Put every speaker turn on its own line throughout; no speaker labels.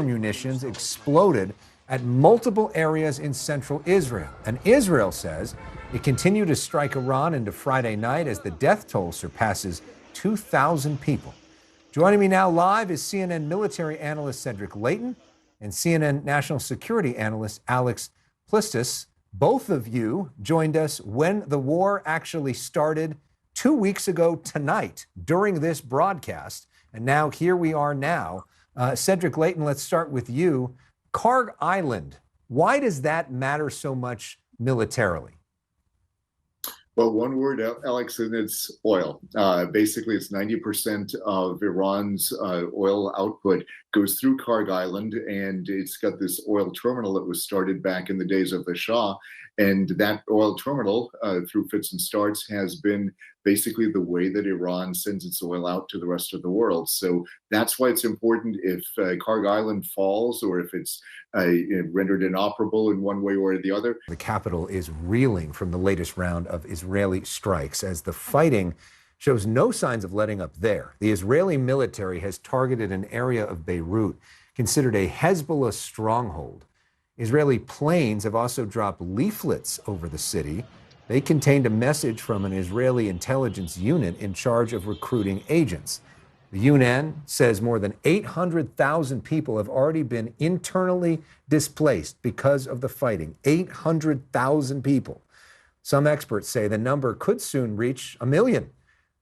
munitions exploded at multiple areas in central Israel. And Israel says it continued to strike Iran into Friday night as the death toll surpasses 2,000 people. Joining me now live is CNN military analyst Cedric Leighton and CNN national security analyst Alex Plistis. Both of you joined us when the war actually started 2 weeks ago tonight during this broadcast. And now here we are now. Cedric Leighton, let's start with you. Kharg Island, why does that matter so much militarily?
Well, one word, Alex, and it's oil. Basically, it's 90% of Iran's oil output goes through Kharg Island, and it's got this oil terminal that was started back in the days of the Shah. And that oil terminal, through fits and starts, has been basically the way that Iran sends its oil out to the rest of the world. So that's why it's important if Kharg Island falls or if it's rendered inoperable in one way or the other.
The capital is reeling from the latest round of Israeli strikes as the fighting shows no signs of letting up there. The Israeli military has targeted an area of Beirut considered a Hezbollah stronghold. Israeli planes have also dropped leaflets over the city. They contained a message from an Israeli intelligence unit in charge of recruiting agents. The UN says more than 800,000 people have already been internally displaced because of the fighting. 800,000 people. Some experts say the number could soon reach 1 million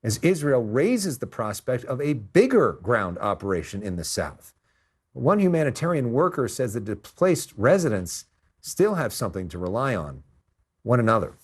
as Israel raises the prospect of a bigger ground operation in the south. One humanitarian worker says the displaced residents still have something to rely on, one another.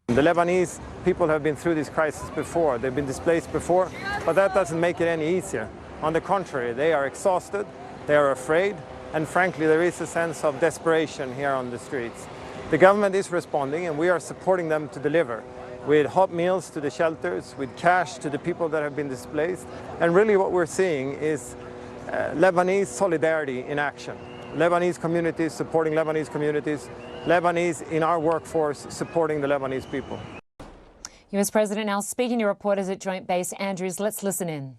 The Lebanese people have been through this crisis before. They've been displaced before, but that doesn't make it any easier. On the contrary, they are exhausted, they are afraid, and frankly, there is a sense of desperation here on the streets. The government is responding, and we are supporting them to deliver with hot meals to the shelters, with cash to the people that have been displaced. And really what we're seeing is Lebanese solidarity in action. Lebanese communities supporting Lebanese communities, Lebanese in our workforce supporting the Lebanese people.
U.S. President now speaking to reporters at Joint Base Andrews. Let's listen in.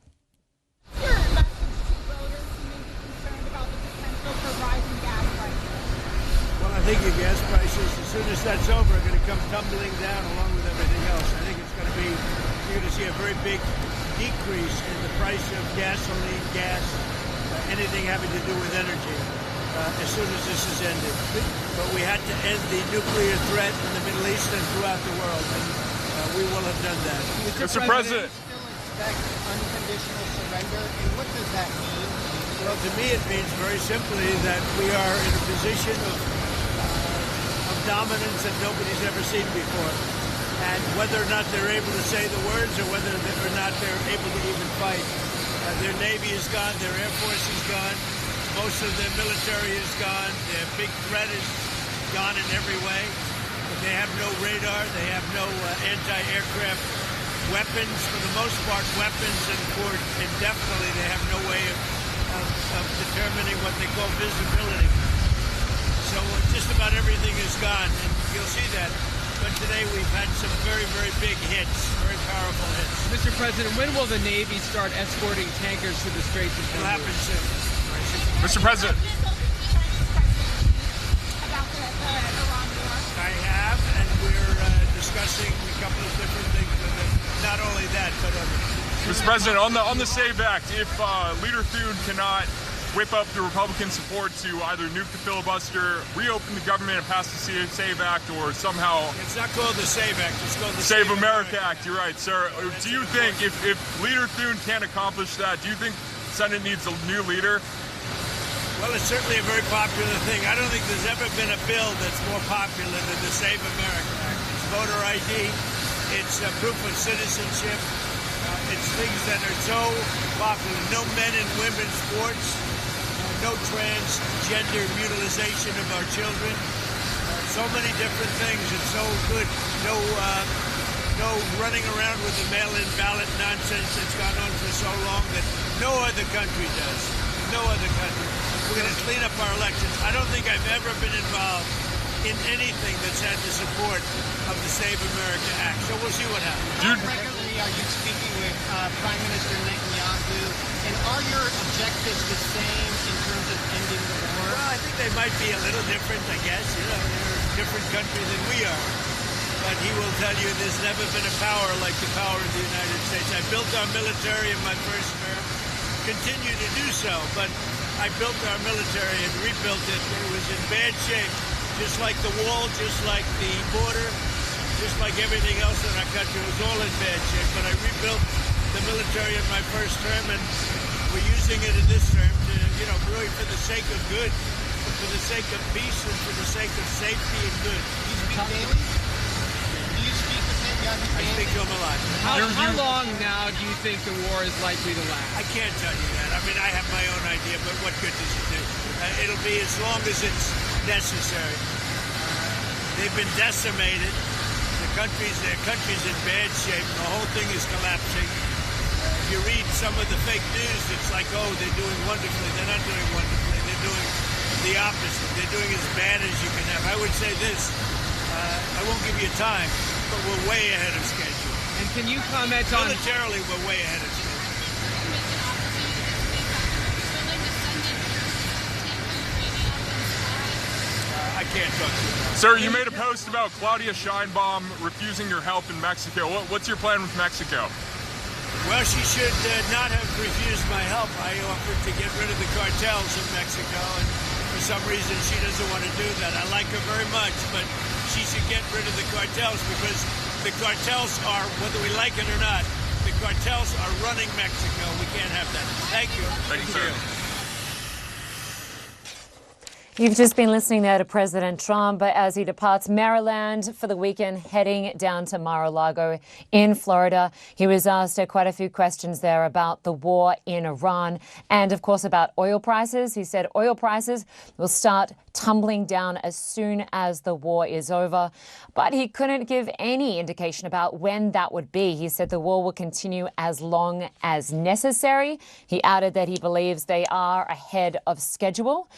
Your message to voters who may be concerned about the potential for rising gas prices.
Well, I think your gas prices, as soon as that's over, are going to come tumbling down along with everything else. I think it's going to be, you're going to see a very big decrease in the price of gasoline, gas, anything having to do with energy. As soon as this is ended. But we had to end the nuclear threat in the Middle East and throughout the world, and we will have done that.
Mr. President.
Still expect unconditional surrender, and what does that mean?
Well, to me it means very simply that we are in a position of dominance that nobody's ever seen before. And whether or not they're able to say the words or whether or not they're able to even fight. Their Navy is gone, their Air Force is gone. Most of their military is gone. Their big threat is gone in every way. They have no radar. They have no anti-aircraft weapons. For the most part, weapons, and for indefinitely, they have no way of determining what they call visibility. So just about everything is gone, and you'll see that. But today we've had some very, very big hits, very powerful hits.
Mr. President, when will the Navy start escorting tankers to the Strait of Hormuz?
It'll happen soon.
Mr. President.
I have, and we're discussing a couple of different things with it. Not only that, but others.
Mr. President, on the SAVE Act, if Leader Thune cannot whip up the Republican support to either nuke the filibuster, reopen the government and pass the SAVE Act, or somehow...
It's not called the SAVE Act, it's called the
Save America Act. You're right, sir. Do you think if Leader Thune can't accomplish that, do you think the Senate needs a new leader?
Well, it's certainly a very popular thing. I don't think there's ever been a bill that's more popular than the Save America Act. It's voter ID, it's proof of citizenship, it's things that are so popular. No men and women's sports, no transgender mutilization of our children, so many different things. It's so good. No running around with the mail-in ballot nonsense that's gone on for so long that no other country does. No other country. We're going to clean up our elections. I don't think I've ever been involved in anything that's had the support of the Save America Act. So we'll see what happens.
Germany, are you speaking with Prime Minister Netanyahu? And are your objectives the same in terms of ending the war?
Well, I think they might be a little different, I guess. You know, they're a different country than we are. But he will tell you there's never been a power like the power of the United States. I built our military in my first term, continue to do so. But I built our military and rebuilt it. It was in bad shape, just like the wall, just like the border, just like everything else in our country. It was all in bad shape. But I rebuilt the military in my first term, and we're using it in this term to, you know, really for the sake of good, for the sake of peace, and for the sake of safety and good.
Do you speak daily? Do you speak with Netanyahu daily?
I speak to him a lot.
How long now do you think the war is likely to last?
I can't tell you that. I mean, I have my own idea, but what good does it do? It'll be as long as it's necessary. They've been decimated. Their country's in bad shape. The whole thing is collapsing. If you read some of the fake news, it's like, oh, they're doing wonderfully. They're not doing wonderfully. They're doing the opposite. They're doing as bad as you can have. I would say this. I won't give you time, but we're way ahead of schedule.
And can you comment on...
Militarily, we're way ahead of schedule. I can't talk to you.
Sir, you made a post about Claudia Sheinbaum refusing your help in Mexico. What's your plan with Mexico?
Well, she should not have refused my help. I offered to get rid of the cartels in Mexico, and for some reason she doesn't want to do that. I like her very much, but she should get rid of the cartels because the cartels are, whether we like it or not, the cartels are running Mexico. We can't have that. Thank you.
Thank you, sir.
You've just been listening there to President Trump as he departs Maryland for the weekend, heading down to Mar-a-Lago in Florida. He was asked quite a few questions there about the war in Iran and, of course, about oil prices. He said oil prices will start tumbling down as soon as the war is over. But he couldn't give any indication about when that would be. He said the war will continue as long as necessary. He added that he believes they are ahead of schedule.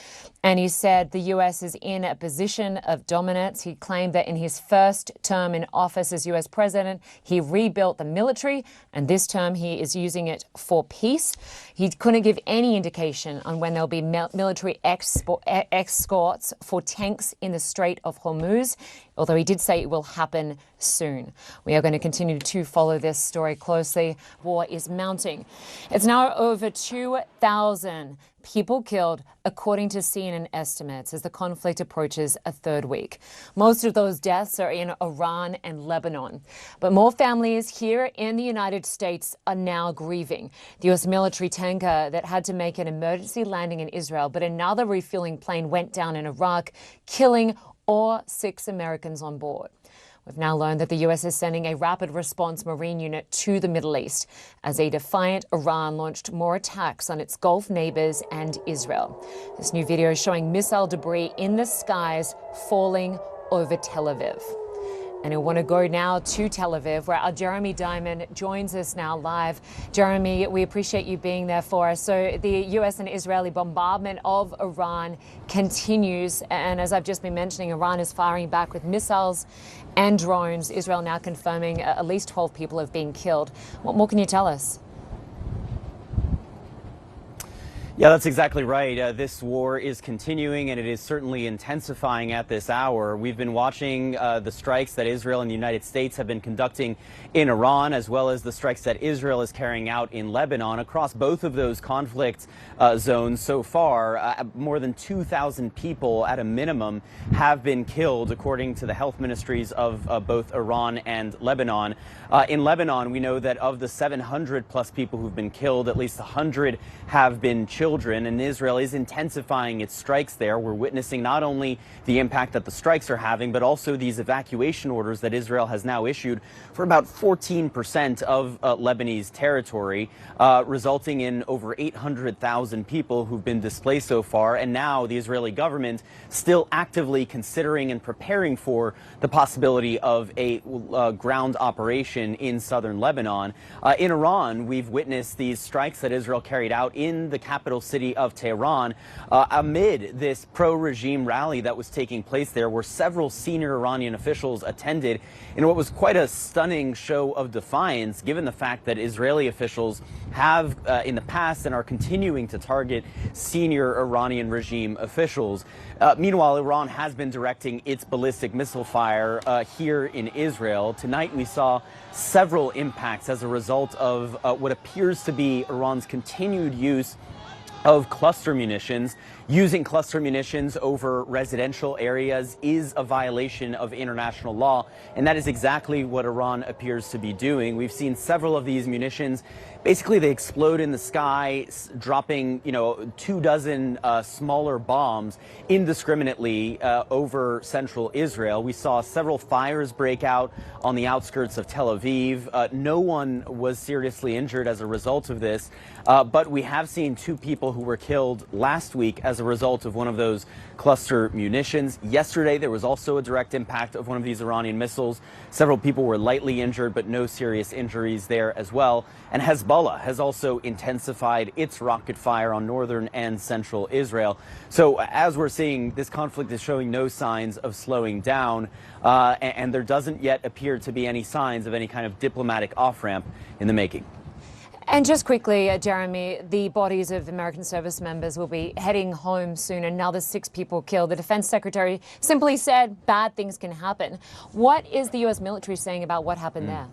And he said the U.S. is in a position of dominance. He claimed that in his first term in office as U.S. president, he rebuilt the military, and this term he is using it for peace. He couldn't give any indication on when there'll be military escorts for tanks in the Strait of Hormuz, although he did say it will happen soon. We are going to continue to follow this story closely. War is mounting. It's now over 2,000 people killed, according to CNN estimates, as the conflict approaches a third week. Most of those deaths are in Iran and Lebanon. But more families here in the United States are now grieving. The U.S. military tanker that had to make an emergency landing in Israel, but another refueling plane went down in Iraq, killing all 6 Americans on board. We've now learned that the U.S. is sending a rapid response Marine unit to the Middle East as a defiant Iran launched more attacks on its Gulf neighbors and Israel. This new video is showing missile debris in the skies falling over Tel Aviv. And I want to go now to Tel Aviv, where our Jeremy Diamond joins us now live. Jeremy, we appreciate you being there for us. So the U.S. and Israeli bombardment of Iran continues. And as I've just been mentioning, Iran is firing back with missiles and drones. Israel now confirming at least 12 people have been killed. What more can you tell us?
Yeah, that's exactly right. This war is continuing, and it is certainly intensifying at this hour. We've been watching the strikes that Israel and the United States have been conducting in Iran, as well as the strikes that Israel is carrying out in Lebanon. Across both of those conflict zones so far, more than 2,000 people at a minimum have been killed, according to the health ministries of both Iran and Lebanon. In Lebanon, we know that of the 700 plus people who've been killed, at least 100 have been children, and Israel is intensifying its strikes there. We're witnessing not only the impact that the strikes are having, but also these evacuation orders that Israel has now issued for about 14% of Lebanese territory, resulting in over 800,000 people who've been displaced so far. And now the Israeli government still actively considering and preparing for the possibility of a ground operation in southern Lebanon. In Iran, we've witnessed these strikes that Israel carried out in the capital capital city of Tehran, amid this pro-regime rally that was taking place there, where several senior Iranian officials attended in what was quite a stunning show of defiance, given the fact that Israeli officials have in the past and are continuing to target senior Iranian regime officials. Meanwhile, Iran has been directing its ballistic missile fire here in Israel. Tonight, we saw several impacts as a result of what appears to be Iran's continued use of cluster munitions. Using cluster munitions over residential areas is a violation of international law, and that is exactly what Iran appears to be doing. We've seen several of these munitions. Basically, they explode in the sky, dropping, 24 smaller bombs indiscriminately over central Israel. We saw several fires break out on the outskirts of Tel Aviv. No one was seriously injured as a result of this, but we have seen 2 people who were killed last week as a result of one of those cluster munitions. Yesterday, there was also a direct impact of one of these Iranian missiles. Several people were lightly injured, but no serious injuries there as well. And Hezbollah has also intensified its rocket fire on northern and central Israel. So as we're seeing, this conflict is showing no signs of slowing down, and there doesn't yet appear to be any signs of any kind of diplomatic off-ramp in the making.
And just quickly, Jeremy, the bodies of American service members will be heading home soon. Another 6 people killed. The defense secretary simply said bad things can happen. What is the U.S. military saying about what happened there?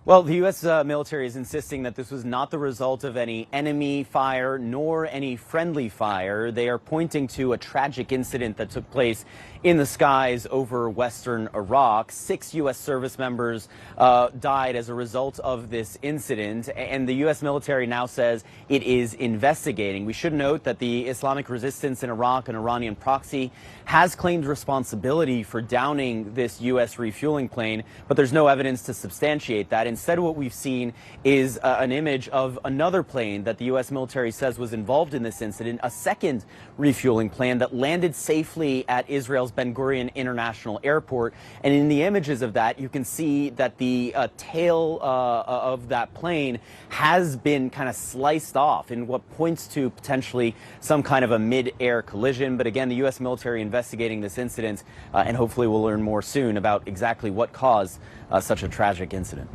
Well, the U.S. military is insisting that this was not the result of any enemy fire nor any friendly fire. They are pointing to a tragic incident that took place in the skies over western Iraq. 6 U.S. service members died as a result of this incident, and the U.S. military now says it is investigating. We should note that the Islamic resistance in Iraq, an Iranian proxy, has claimed responsibility for downing this U.S. refueling plane, but there's no evidence to substantiate that. Instead, what we've seen is an image of another plane that the U.S. military says was involved in this incident, a second refueling plane that landed safely at Israel's Ben Gurion International Airport. And in the images of that, you can see that the tail of that plane has been kind of sliced off in what points to potentially some kind of a mid-air collision. But again, the U.S. military investigating this incident, and hopefully we'll learn more soon about exactly what caused such a tragic incident.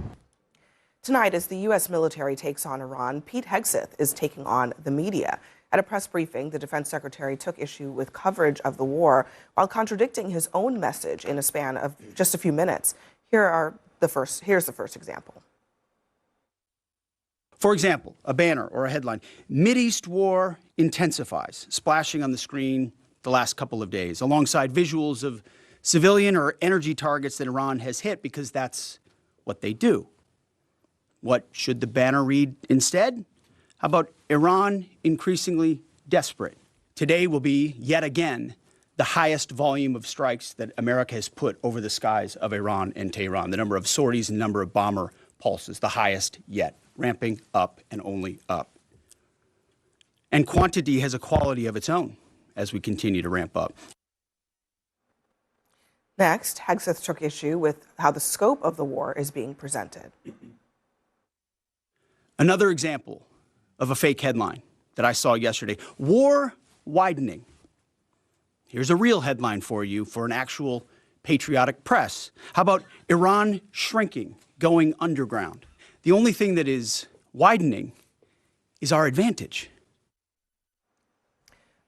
Tonight, as the U.S. military takes on Iran, Pete Hegseth is taking on the media. At a press briefing, the defense secretary took issue with coverage of the war while contradicting his own message in a span of just a few minutes. Here's the first example.
For example, a banner or a headline, Mideast war intensifies, splashing on the screen the last couple of days, alongside visuals of civilian or energy targets that Iran has hit, because that's what they do. What should the banner read instead? How about Iran increasingly desperate? Today will be, yet again, the highest volume of strikes that America has put over the skies of Iran and Tehran. The number of sorties and number of bomber pulses, the highest yet, ramping up and only up. And quantity has a quality of its own as we continue to ramp up.
Next, Hegseth took issue with how the scope of the war is being presented.
Another example of a fake headline that I saw yesterday, war widening. Here's a real headline for you for an actual patriotic press. How about Iran shrinking, going underground? The only thing that is widening is our advantage.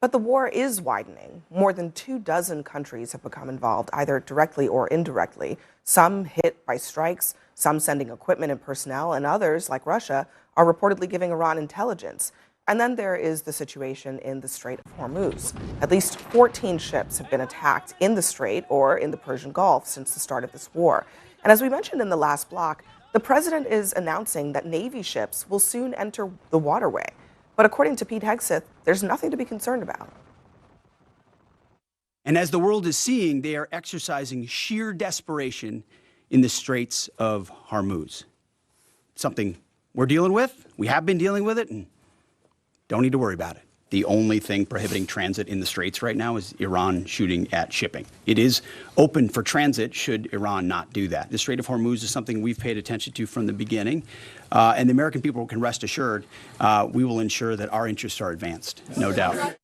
But the war is widening. More than 24 countries have become involved, either directly or indirectly. Some hit by strikes, some sending equipment and personnel, and others, like Russia, are reportedly giving Iran intelligence. And then there is the situation in the Strait of Hormuz. At least 14 ships have been attacked in the Strait or in the Persian Gulf since the start of this war. And as we mentioned in the last block, the president is announcing that Navy ships will soon enter the waterway. But according to Pete Hegseth, there's nothing to be concerned about.
And as the world is seeing, they are exercising sheer desperation in the Straits of Hormuz. Something we're dealing with, we have been dealing with it, and don't need to worry about it. The only thing prohibiting transit in the Straits right now is Iran shooting at shipping. It is open for transit should Iran not do that. The Strait of Hormuz is something we've paid attention to from the beginning, and the American people can rest assured we will ensure that our interests are advanced, no doubt.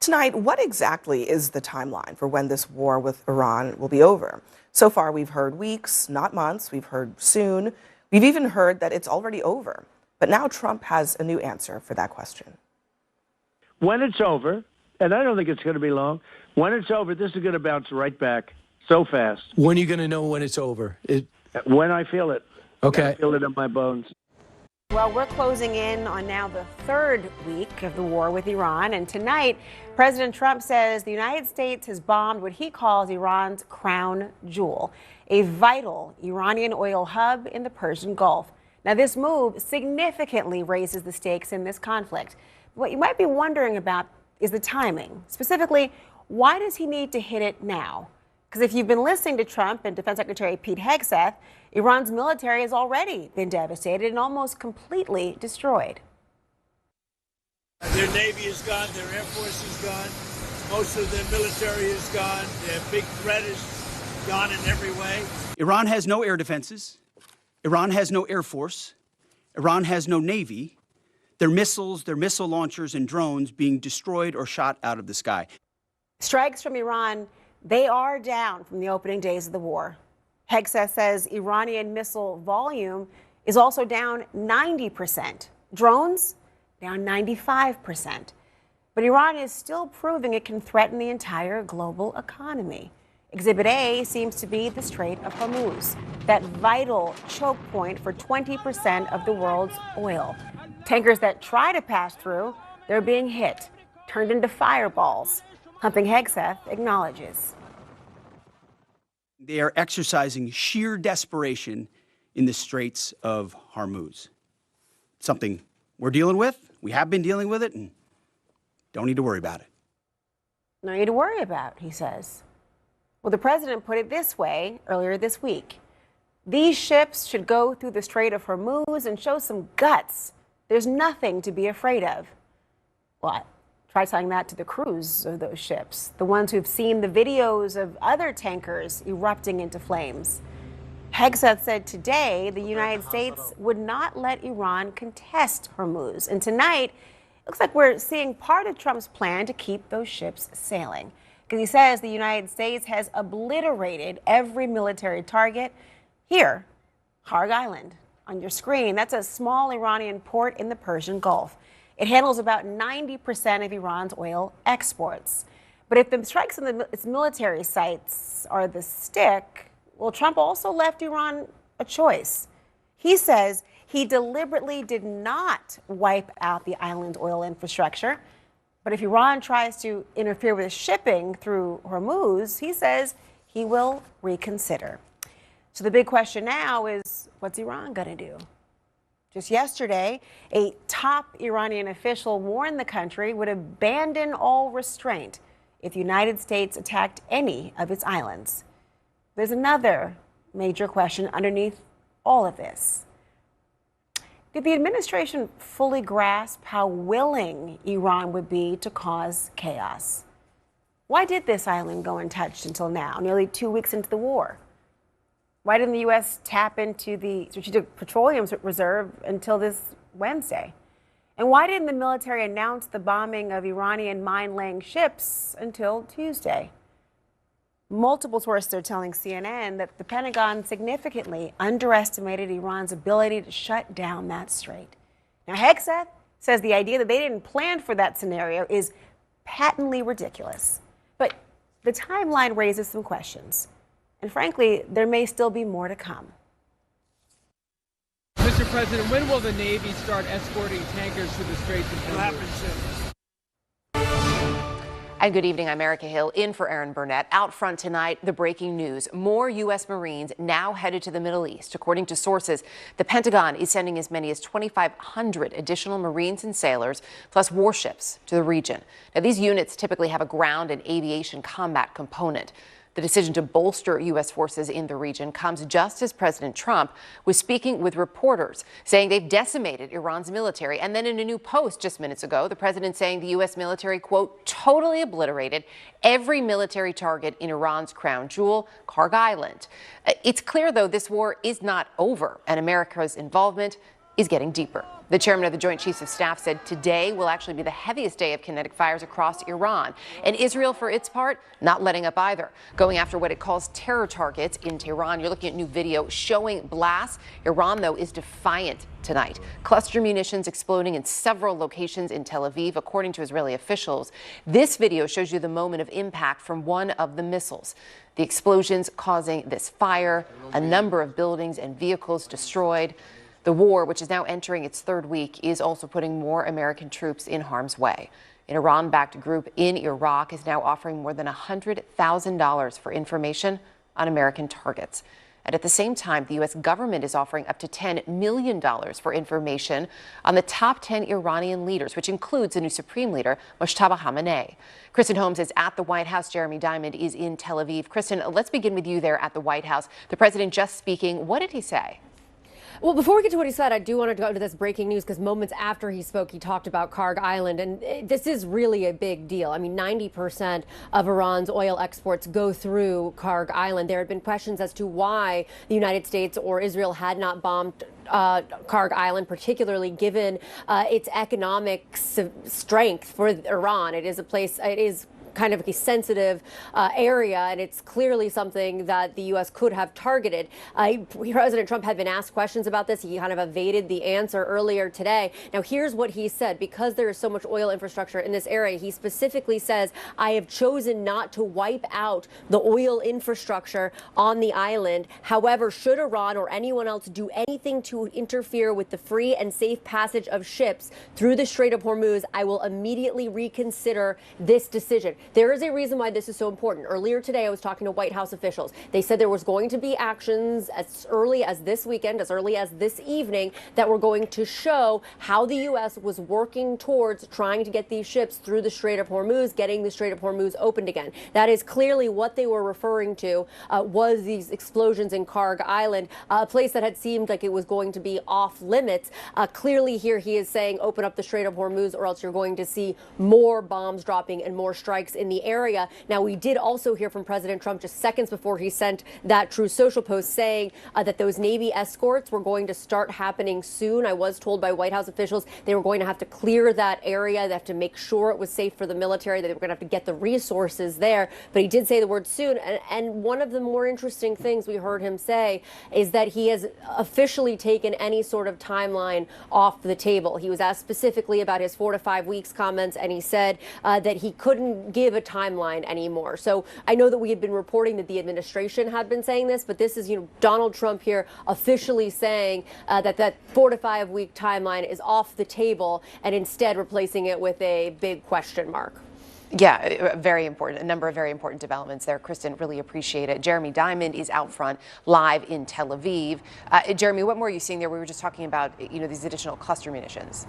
Tonight, what exactly is the timeline for when this war with Iran will be over? So far, we've heard weeks, not months. We've heard soon. We've even heard that it's already over. But now Trump has a new answer for that question.
When it's over, and I don't think it's going to be long, when it's over, this is going to bounce right back so fast.
When are you going to know when it's over?
When I feel it.
Okay.
I feel it in my bones.
Well, we're closing in on now the third week of the war with Iran. And tonight, President Trump says the United States has bombed what he calls Iran's crown jewel, a vital Iranian oil hub in the Persian Gulf. Now, this move significantly raises the stakes in this conflict. What you might be wondering about is the timing. Specifically, why does he need to hit it now? Because if you've been listening to Trump and Defense Secretary Pete Hegseth, Iran's military has already been devastated and almost completely destroyed.
Their Navy is gone, their Air Force is gone, most of their military is gone, their big threat is gone in every way.
Iran has no air defenses. Iran has no air force. Iran has no navy. Their missiles, their missile launchers and drones being destroyed or shot out of the sky.
Strikes from Iran, they are down from the opening days of the war. Hegseth says Iranian missile volume is also down 90%. Drones, down 95%. But Iran is still proving it can threaten the entire global economy. Exhibit A seems to be the Strait of Hormuz, that vital choke point for 20% of the world's oil. Tankers that try to pass through, they're being hit, turned into fireballs, something Hegseth acknowledges.
They are exercising sheer desperation in the Straits of Hormuz. Something we're dealing with, we have been dealing with it, and don't need to worry about it.
No need to worry about, he says. Well, the president put it this way earlier this week. These ships should go through the Strait of Hormuz and show some guts. There's nothing to be afraid of. Well, try telling that to the crews of those ships, the ones who've seen the videos of other tankers erupting into flames. Hegseth said today the United States would not let Iran contest Hormuz. And tonight, it looks like we're seeing part of Trump's plan to keep those ships sailing. Because he says the United States has obliterated every military target. Here, Harg Island. On your screen, that's a small Iranian port in the Persian Gulf. It handles about 90% of Iran's oil exports. But if the strikes on its military sites are the stick, well, Trump also left Iran a choice. He says he deliberately did not wipe out the island's oil infrastructure. But if Iran tries to interfere with shipping through Hormuz, he says he will reconsider. So the big question now is, what's Iran going to do? Just yesterday, a top Iranian official warned the country would abandon all restraint if the United States attacked any of its islands. There's another major question underneath all of this. Did the administration fully grasp how willing Iran would be to cause chaos? Why did this island go untouched until now, nearly 2 weeks into the war? Why didn't the U.S. tap into the Strategic Petroleum Reserve until this Wednesday? And why didn't the military announce the bombing of Iranian mine-laying ships until Tuesday? Multiple sources are telling CNN that the Pentagon significantly underestimated Iran's ability to shut down that strait. Now, Hegseth says the idea that they didn't plan for that scenario is patently ridiculous. But the timeline raises some questions. And frankly, there may still be more to come.
Mr. President, when will the Navy start escorting tankers through the Straits of Hormuz?
It'll happen soon.
And good evening, I'm Erica Hill, in for Aaron Burnett. Out front tonight, the breaking news. More U.S. Marines now headed to the Middle East. According to sources, the Pentagon is sending as many as 2,500 additional Marines and sailors, plus warships, to the region. Now, these units typically have a ground and aviation combat component. The decision to bolster U.S. forces in the region comes just as President Trump was speaking with reporters, saying they've decimated Iran's military. And then in a new post just minutes ago, the president saying the U.S. military, quote, totally obliterated every military target in Iran's crown jewel, Karg Island. It's clear, though, this war is not over, and America's involvement is getting deeper. The chairman of the Joint Chiefs of Staff said today will actually be the heaviest day of kinetic fires across Iran. And Israel, for its part, not letting up either, going after what it calls terror targets in Tehran. You're looking at new video showing blasts. Iran, though, is defiant tonight. Cluster munitions exploding in several locations in Tel Aviv, according to Israeli officials. This video shows you the moment of impact from one of the missiles. The explosions causing this fire, a number of buildings and vehicles destroyed. The war, which is now entering its third week, is also putting more American troops in harm's way. An Iran-backed group in Iraq is now offering more than $100,000 for information on American targets. And at the same time, the U.S. government is offering up to $10 million for information on the top 10 Iranian leaders, which includes the new supreme leader, Mojtaba Khamenei. Kristen Holmes is at the White House. Jeremy Diamond is in Tel Aviv. Kristen, let's begin with you there at the White House. The president just speaking. What did he say?
Well, before we get to what he said, I do want to go to this breaking news because moments after he spoke, he talked about Karg Island. And this is really a big deal. I mean, 90% of Iran's oil exports go through Karg Island. There had been questions as to why the United States or Israel had not bombed Karg Island, particularly given its economic strength for Iran. It is a place, it is kind of a sensitive area, and it's clearly something that the U.S. could have targeted. President Trump had been asked questions about this. He kind of evaded the answer earlier today. Now, here's what he said. Because there is so much oil infrastructure in this area, he specifically says, I have chosen not to wipe out the oil infrastructure on the island. However, should Iran or anyone else do anything to interfere with the free and safe passage of ships through the Strait of Hormuz, I will immediately reconsider this decision. There is a reason why this is so important. Earlier today, I was talking to White House officials. They said there was going to be actions as early as this weekend, as early as this evening, that were going to show how the U.S. was working towards trying to get these ships through the Strait of Hormuz, getting the Strait of Hormuz opened again. That is clearly what they were referring to, was these explosions in Karg Island, a place that had seemed like it was going to be off limits. Clearly here he is saying open up the Strait of Hormuz or else you're going to see more bombs dropping and more strikes in the area. Now, we did also hear from President Trump just seconds before he sent that Truth Social post saying that those Navy escorts were going to start happening soon. I was told by White House officials they were going to have to clear that area. They have to make sure it was safe for the military, that they were going to have to get the resources there. But he did say the word soon. And one of the more interesting things we heard him say is that he has officially taken any sort of timeline off the table. He was asked specifically about his 4 to 5 weeks comments, and he said that he couldn't give a timeline anymore. So I know that we had been reporting that the administration had been saying this, but this is, Donald Trump here officially saying that 4 to 5 week timeline is off the table, and instead replacing it with a big question mark.
Yeah, very important. A number of very important developments there. Kristen, really appreciate it. Jeremy Diamond is out front live in Tel Aviv. Jeremy, what more are you seeing there? We were just talking about, these additional cluster munitions.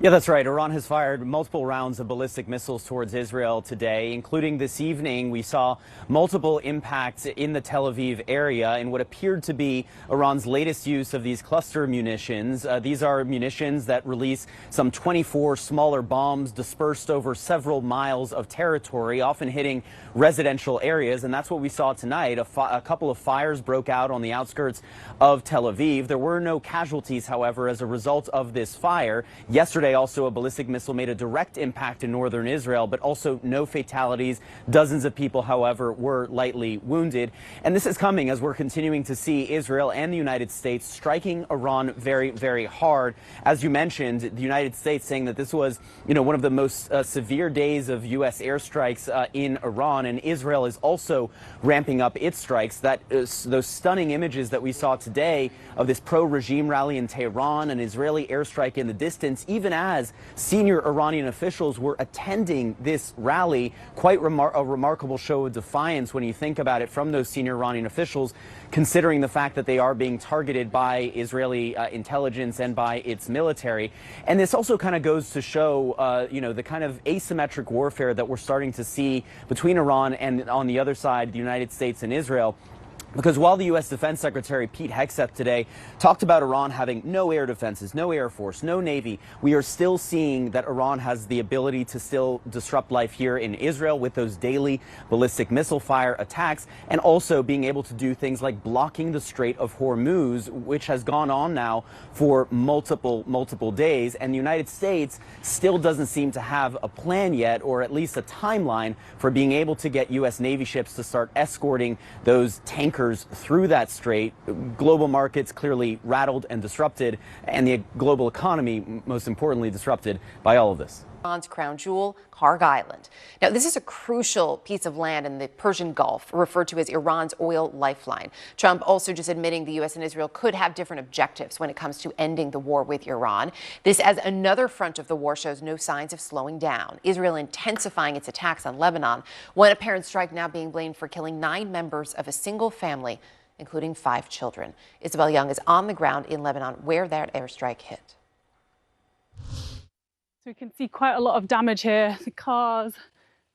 Yeah, that's right. Iran has fired multiple rounds of ballistic missiles towards Israel today, including this evening. We saw multiple impacts in the Tel Aviv area in what appeared to be Iran's latest use of these cluster munitions. These are munitions that release some 24 smaller bombs dispersed over several miles of territory, often hitting residential areas. And that's what we saw tonight. A couple of fires broke out on the outskirts of Tel Aviv. There were no casualties, however, as a result of this fire. Yesterday, also, a ballistic missile made a direct impact in northern Israel, but also no fatalities. Dozens of people, however, were lightly wounded. And this is coming as we're continuing to see Israel and the United States striking Iran very, very hard. As you mentioned, the United States saying that this was, one of the most severe days of U.S. airstrikes in Iran. And Israel is also ramping up its strikes. Those stunning images that we saw today of this pro-regime rally in Tehran, an Israeli airstrike in the distance, even as senior Iranian officials were attending this rally. Quite a remarkable show of defiance when you think about it from those senior Iranian officials, considering the fact that they are being targeted by Israeli intelligence and by its military. And this also kind of goes to show, you know, the kind of asymmetric warfare that we're starting to see between Iran and, on the other side, the United States and Israel. Because while the U.S. Defense Secretary Pete Hegseth today talked about Iran having no air defenses, no air force, no navy, we are still seeing that Iran has the ability to still disrupt life here in Israel with those daily ballistic missile fire attacks, and also being able to do things like blocking the Strait of Hormuz, which has gone on now for multiple days. And the United States still doesn't seem to have a plan yet, or at least a timeline for being able to get U.S. Navy ships to start escorting those tankers through that strait. Global markets clearly rattled and disrupted, and the global economy, most importantly, disrupted by all of this.
Iran's crown jewel, Karg Island. Now, this is a crucial piece of land in the Persian Gulf, referred to as Iran's oil lifeline. Trump also just admitting the U.S. and Israel could have different objectives when it comes to ending the war with Iran. This, as another front of the war, shows no signs of slowing down. Israel intensifying its attacks on Lebanon. One apparent strike now being blamed for killing 9 members of a single family, including 5 children. Isabel Young is on the ground in Lebanon, where that airstrike hit.
So we can see quite a lot of damage here, the cars,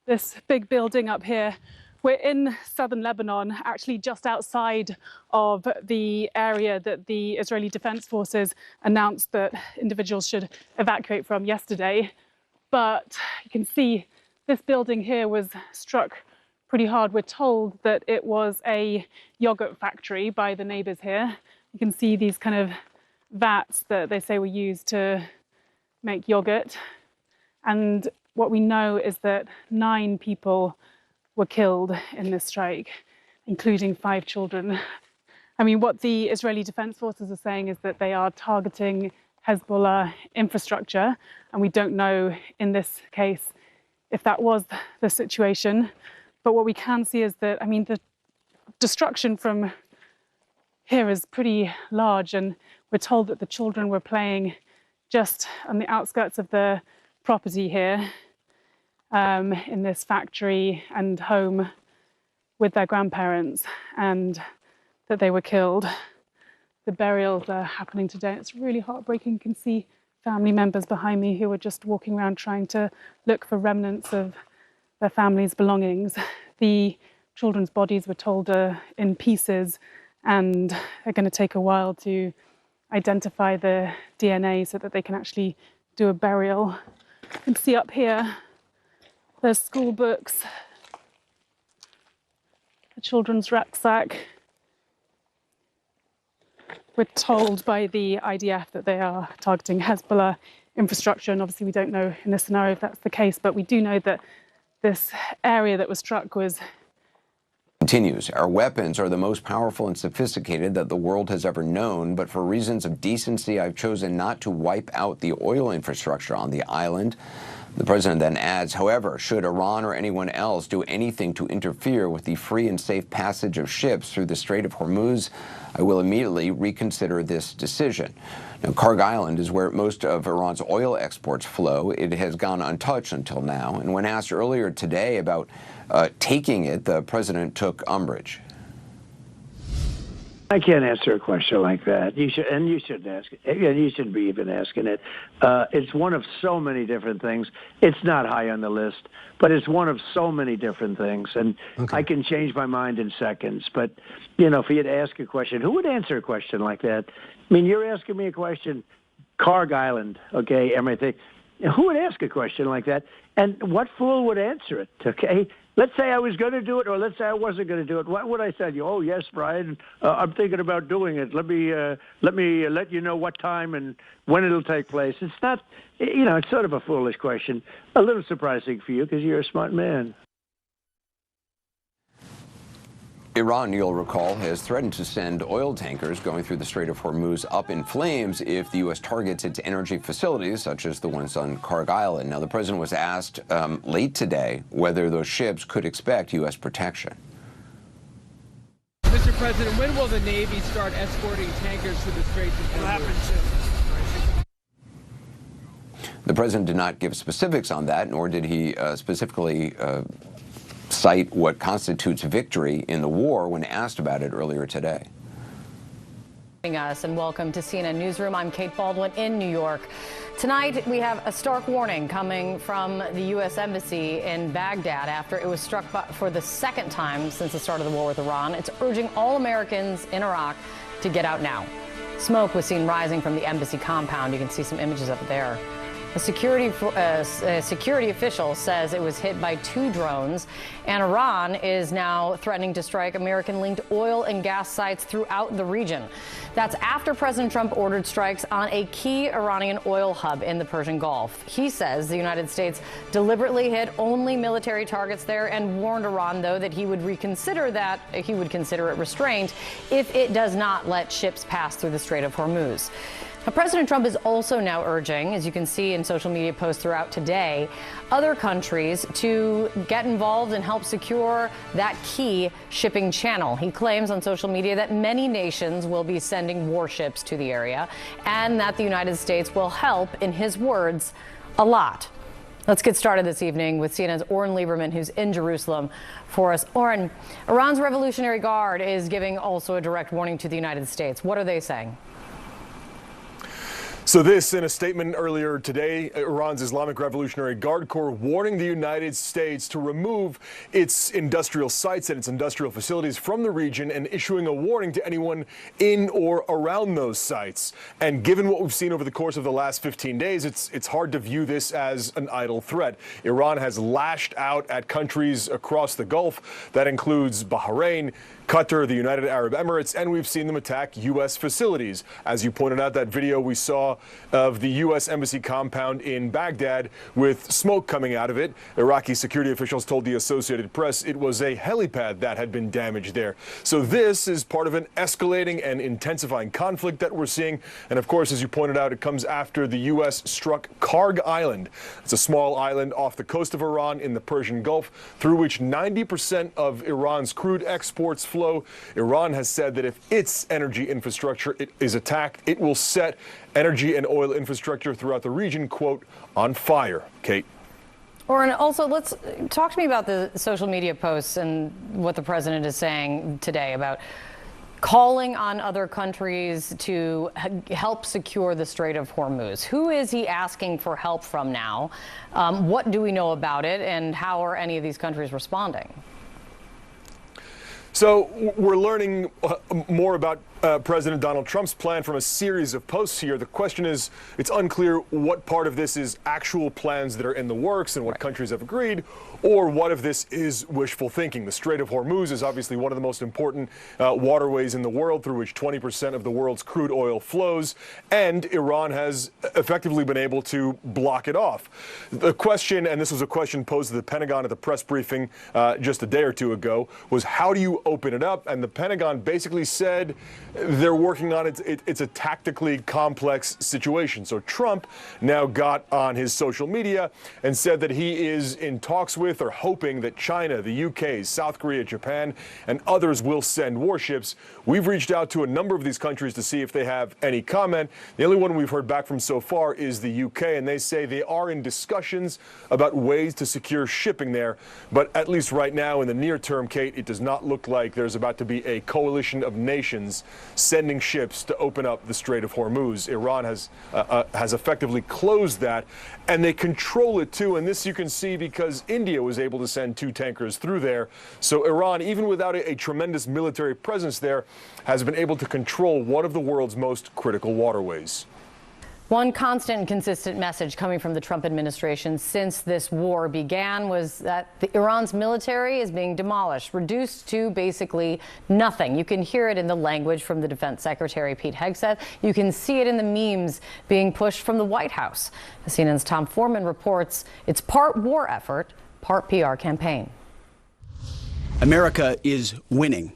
this big building up here. We're in southern Lebanon, actually just outside of the area that the Israeli Defense Forces announced that individuals should evacuate from yesterday. But you can see this building here was struck pretty hard. We're told that it was a yogurt factory by the neighbors here. You can see these kind of vats that they say were used to make yogurt. And what we know is that 9 people were killed in this strike, including 5 children. I mean, what the Israeli Defense Forces are saying is that they are targeting Hezbollah infrastructure, and we don't know in this case if that was the situation. But what we can see is that, I mean, the destruction from here is pretty large, and we're told that the children were playing just on the outskirts of the property here, in this factory and home with their grandparents, and that they were killed. The burials are happening today. It's really heartbreaking. You can see family members behind me who are just walking around trying to look for remnants of their family's belongings. The children's bodies, were told, are in pieces, and are going to take a while to identify the DNA so that they can actually do a burial. You can see up here, there's school books, the children's rucksack. We're told by the IDF that they are targeting Hezbollah infrastructure, and obviously we don't know in this scenario if that's the case, but we do know that this area that was struck was
Continues. Our weapons are the most powerful and sophisticated that the world has ever known, but for reasons of decency, I've chosen not to wipe out the oil infrastructure on the island. The president then adds, however, should Iran or anyone else do anything to interfere with the free and safe passage of ships through the Strait of Hormuz, I will immediately reconsider this decision. Now, Karg Island is where most of Iran's oil exports flow. It has gone untouched until now. And when asked earlier today about taking it, the president took umbrage.
I can't answer a question like that. You shouldn't ask it. Again, you shouldn't be even asking it. It's one of so many different things. It's not high on the list, but it's one of so many different things. And I can change my mind in seconds. But, you know, for you to ask a question, who would answer a question like that? I mean, you're asking me a question, Karg Island, okay, everything. Who would ask a question like that? And what fool would answer it, okay? Let's say I was going to do it, or let's say I wasn't going to do it. What would I say to you? Oh, yes, Brian, I'm thinking about doing it. Let me let you know what time and when it'll take place. It's not, you know, it's sort of a foolish question. A little surprising for you because you're a smart man.
Iran, you'll recall, has threatened to send oil tankers going through the Strait of Hormuz up in flames if the U.S. targets its energy facilities, such as the ones on Karg Island. Now, the president was asked late today whether those ships could expect U.S. protection.
Mr. President, when will the Navy start escorting tankers through the Strait of Hormuz?
It'll happen soon.
The president did not give specifics on that, nor did he specifically cite what constitutes victory in the war when asked about it earlier today.
Us and welcome to CNN Newsroom. I'm Kate Baldwin in New York. Tonight we have a stark warning coming from the U.S. Embassy in Baghdad after it was struck for the second time since the start of the war with Iran. It's urging all Americans in Iraq to get out now. Smoke was seen rising from the embassy compound. You can see some images up there. A security official says it was hit by 2 drones, and Iran is now threatening to strike American-linked oil and gas sites throughout the region. That's after President Trump ordered strikes on a key Iranian oil hub in the Persian Gulf. He says the United States deliberately hit only military targets there and warned Iran, though, that he would consider it restraint if it does not let ships pass through the Strait of Hormuz. Now, President Trump is also now urging, as you can see in social media posts throughout today, other countries to get involved and help secure that key shipping channel. He claims on social media that many nations will be sending warships to the area and that the United States will help, in his words, a lot. Let's get started this evening with CNN's Oren Lieberman, who's in Jerusalem for us. Oren, Iran's Revolutionary Guard is giving also a direct warning to the United States. What are they saying?
So this, in a statement earlier today, Iran's Islamic Revolutionary Guard Corps warning the United States to remove its industrial sites and its industrial facilities from the region and issuing a warning to anyone in or around those sites. And given what we've seen over the course of the last 15 days, it's hard to view this as an idle threat. Iran has lashed out at countries across the Gulf. That includes Bahrain, Qatar, the United Arab Emirates, and we've seen them attack U.S. facilities. As you pointed out, that video we saw of the U.S. Embassy compound in Baghdad with smoke coming out of it. Iraqi security officials told the Associated Press it was a helipad that had been damaged there. So this is part of an escalating and intensifying conflict that we're seeing. And of course, as you pointed out, it comes after the U.S. struck Karg Island. It's a small island off the coast of Iran in the Persian Gulf, through which 90% of Iran's crude exports flow. Iran has said that if its energy infrastructure is attacked, it will set energy and oil infrastructure throughout the region, quote, on fire. Kate.
Oren, also, let's talk to me about the social media posts and what the president is saying today about calling on other countries to help secure the Strait of Hormuz. Who is he asking for help from now? What do we know about it, and how are any of these countries responding?
So we're learning more about President Donald Trump's plan from a series of posts here. The question is, it's unclear what part of this is actual plans that are in the works and what countries have agreed, or what of this is wishful thinking. The Strait of Hormuz is obviously one of the most important waterways in the world, through which 20% of the world's crude oil flows, and Iran has effectively been able to block it off. The question, and this was a question posed to the Pentagon at the press briefing just a day or two ago, was how do you open it up? And the Pentagon basically said they're working on it. It's a tactically complex situation. So Trump now got on his social media and said that he is in talks with or hoping that China, the UK, South Korea, Japan, and others will send warships. We've reached out to a number of these countries to see if they have any comment. The only one we've heard back from so far is the UK, and they say they are in discussions about ways to secure shipping there. But at least right now, in the near term, Kate, it does not look like there's about to be a coalition of nations sending ships to open up the Strait of Hormuz. Iran has effectively closed that, and they control it too. And this you can see because India was able to send 2 tankers through there. So Iran, even without a tremendous military presence there, has been able to control one of the world's most critical waterways.
One constant and consistent message coming from the Trump administration since this war began was that Iran's military is being demolished, reduced to basically nothing. You can hear it in the language from the Defense Secretary, Pete Hegseth. You can see it in the memes being pushed from the White House. CNN's Tom Foreman reports it's part war effort, part PR campaign.
America is winning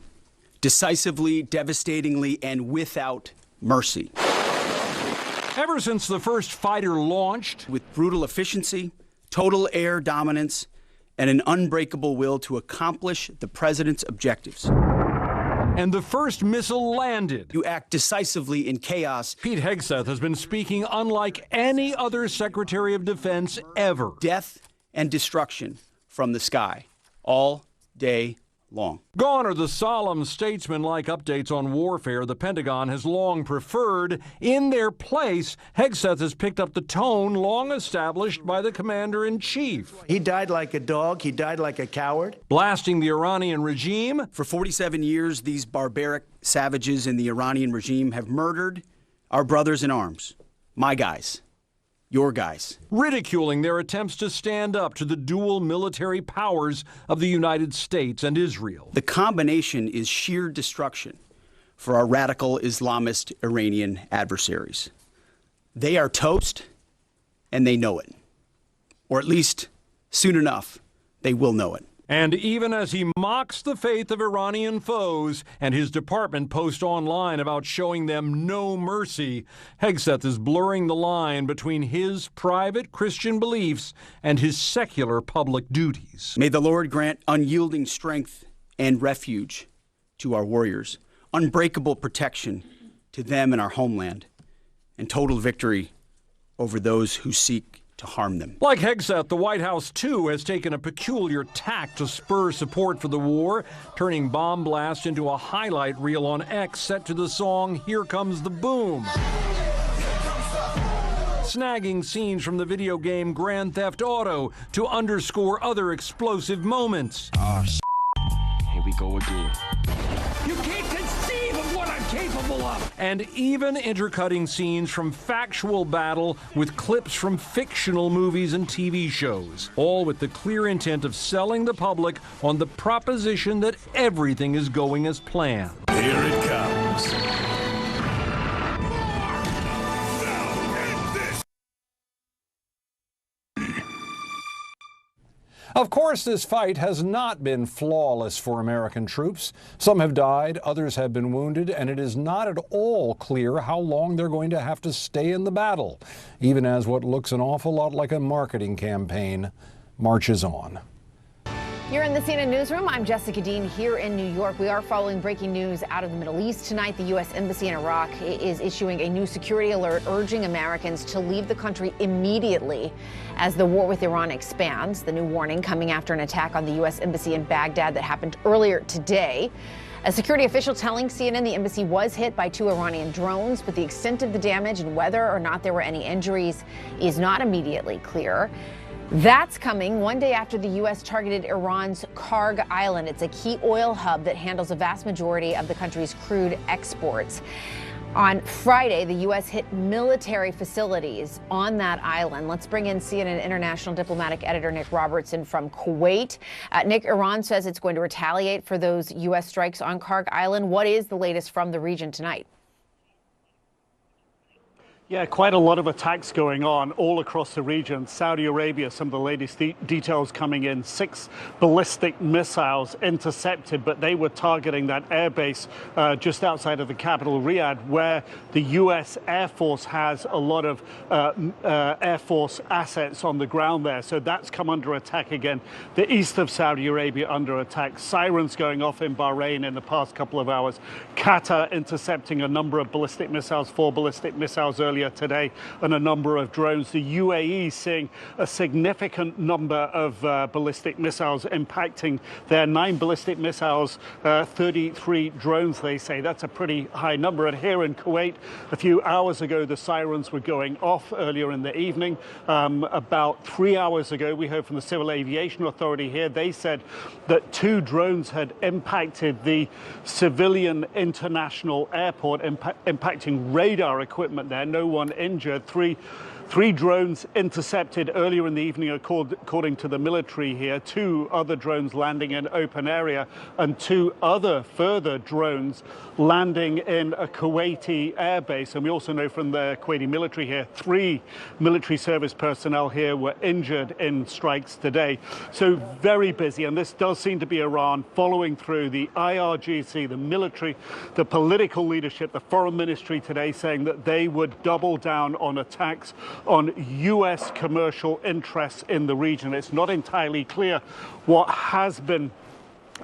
decisively, devastatingly, and without mercy.
Ever since the first fighter launched,
with brutal efficiency, total air dominance, and an unbreakable will to accomplish the president's objectives.
and the first missile landed.
You act decisively in chaos.
Pete Hegseth has been speaking unlike any other Secretary of Defense ever.
Death and destruction from the sky all day long.
Gone are the solemn statesman-like updates on warfare the Pentagon has long preferred. In their place, Hegseth has picked up the tone long established by the commander-in-chief.
He died like a dog. He died like a coward.
Blasting the Iranian regime.
For 47 years, these barbaric savages in the Iranian regime have murdered our brothers in arms, my guys. Your guys.
Ridiculing their attempts to stand up to the dual military powers of the United States and Israel.
The combination is sheer destruction for our radical Islamist Iranian adversaries. They are toast, and they know it. Or at least, soon enough, they will know it.
And even as he mocks the faith of Iranian foes and his department posts online about showing them no mercy, Hegseth is blurring the line between his private Christian beliefs and his secular public duties.
May the Lord grant unyielding strength and refuge to our warriors, unbreakable protection to them and our homeland, and total victory over those who seek to harm them.
Like Hegseth, the White House, too, has taken a peculiar tack to spur support for the war, turning bomb blast into a highlight reel on X set to the song Here Comes the Boom. Snagging scenes from the video game Grand Theft Auto to underscore other explosive moments.
Oh, here we go again.
You can't conceive of what I'm capable of! And even intercutting scenes from factual battle with clips from fictional movies and TV shows, all with the clear intent of selling the public on the proposition that everything is going as planned.
Here it comes.
Of course, this fight has not been flawless for American troops. Some have died, others have been wounded, and it is not at all clear how long they're going to have to stay in the battle, even as what looks an awful lot like a marketing campaign marches on.
You're in the CNN Newsroom. I'm Jessica Dean here in New York. We are following breaking news out of the Middle East tonight. The U.S. Embassy in Iraq is issuing a new security alert urging Americans to leave the country immediately as the war with Iran expands. The new warning coming after an attack on the U.S. Embassy in Baghdad that happened earlier today. A security official telling CNN the embassy was hit by 2 Iranian drones, but the extent of the damage and whether or not there were any injuries is not immediately clear. That's coming one day after the U.S. targeted Iran's Karg Island. It's a key oil hub that handles a vast majority of the country's crude exports. On Friday, the U.S. hit military facilities on that island. Let's bring in CNN international diplomatic editor Nick Robertson from Kuwait. Nick, Iran says it's going to retaliate for those U.S. strikes on Karg Island. What is the latest from the region tonight?
Yeah, quite a lot of attacks going on all across the region. Saudi Arabia, some of the latest details coming in. 6 ballistic missiles intercepted, but they were targeting that airbase just outside of the capital, Riyadh, where the U.S. Air Force has a lot of Air Force assets on the ground there. So that's come under attack again. The east of Saudi Arabia under attack. Sirens going off in Bahrain in the past couple of hours. Qatar intercepting a number of ballistic missiles, 4 ballistic missiles earlier today, and a number of drones. The UAE seeing a significant number of ballistic missiles impacting their 9 ballistic missiles, 33 drones, they say. That's a pretty high number. And here in Kuwait, a few hours ago, the sirens were going off earlier in the evening. About 3 hours ago, we heard from the Civil Aviation Authority here. They said that 2 drones had impacted the civilian international airport, impacting radar equipment there. No one injured. Three drones intercepted earlier in the evening, according to the military here. 2 other drones landing in open area, and 2 other further drones landing in a Kuwaiti airbase. And we also know from the Kuwaiti military here, 3 military service personnel here were injured in strikes today. So very busy, and this does seem to be Iran following through. The IRGC, the military, the political leadership, the foreign ministry today saying that they would double down on attacks on U.S. commercial interests in the region. It's not entirely clear what has been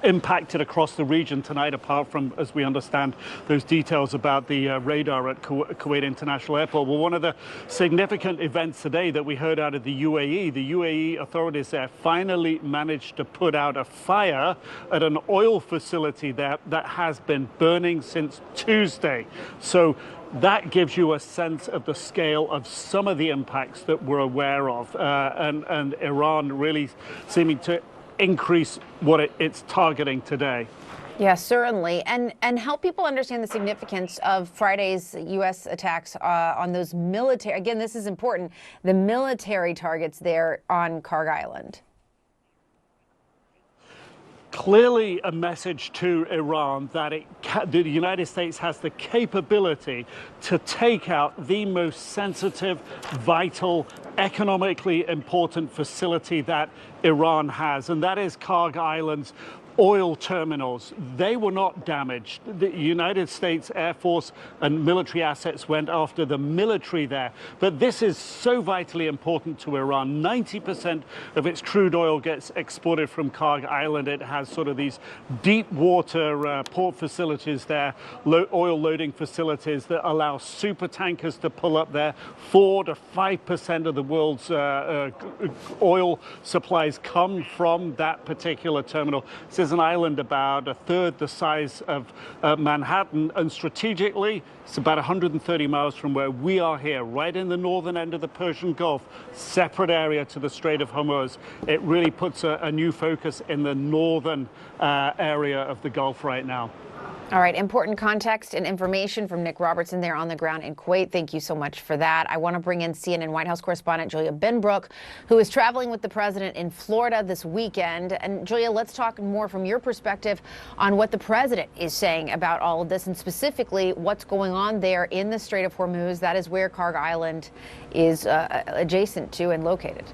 impacted across the region tonight, apart from, as we understand, those details about the radar at Kuwait International Airport. Well, one of the significant events today that we heard out of the UAE authorities there finally managed to put out a fire at an oil facility there that has been burning since Tuesday. So that gives you a sense of the scale of some of the impacts that we're aware of, and Iran really seeming to increase what it's targeting today.
Yeah, certainly. And help people understand the significance of Friday's U.S. attacks on those military, again, this is important, the military targets there on Karg Island.
Clearly a message to Iran that the United States has the capability to take out the most sensitive, vital, economically important facility that Iran has, and that is Karg Island's oil terminals. They were not damaged. The United States Air Force and military assets went after the military there. But this is so vitally important to Iran. 90% of its crude oil gets exported from Karg Island. It has sort of these deep water port facilities there, oil loading facilities that allow super tankers to pull up there. 4 to 5% of the world's oil supplies come from that particular terminal. This is an island about a third the size of Manhattan, and strategically it's about 130 miles from where we are here, right in the northern end of the Persian Gulf, separate area to the Strait of Hormuz. It really puts a new focus in the northern area of the Gulf right now.
All right, important context and information from Nick Robertson there on the ground in Kuwait. Thank you so much for that. I want to bring in CNN White House correspondent Julia Benbrook, who is traveling with the president in Florida this weekend. And Julia, let's talk more from your perspective on what the president is saying about all of this, and specifically what's going on there in the Strait of Hormuz. That is where Karg Island is adjacent to and located.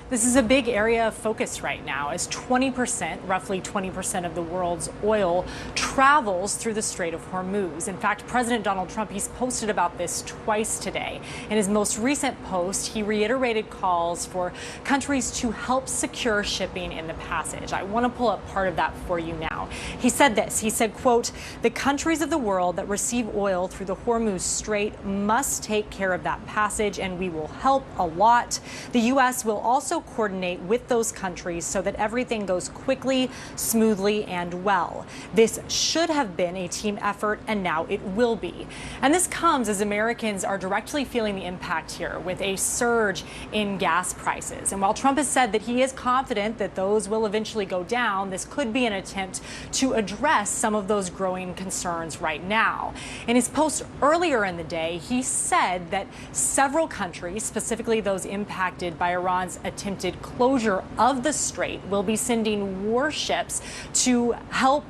This is a big area of focus right now, as 20%, roughly 20% of the world's oil travels through the Strait of Hormuz. In fact, President Donald Trump, he's posted about this twice today. In his most recent post, he reiterated calls for countries to help secure shipping in the passage. I want to pull up part of that for you now. He said this, he said, quote, "The countries of the world that receive oil through the Hormuz Strait must take care of that passage, and we will help a lot. The U.S. will also coordinate with those countries so that everything goes quickly, smoothly, and well. This should have been a team effort, and now it will be." And this comes as Americans are directly feeling the impact here with a surge in gas prices. And while Trump has said that he is confident that those will eventually go down, this could be an attempt to address some of those growing concerns right now. In his post earlier in the day, he said that several countries, specifically those impacted by Iran's attempted closure of the strait, will be sending warships to help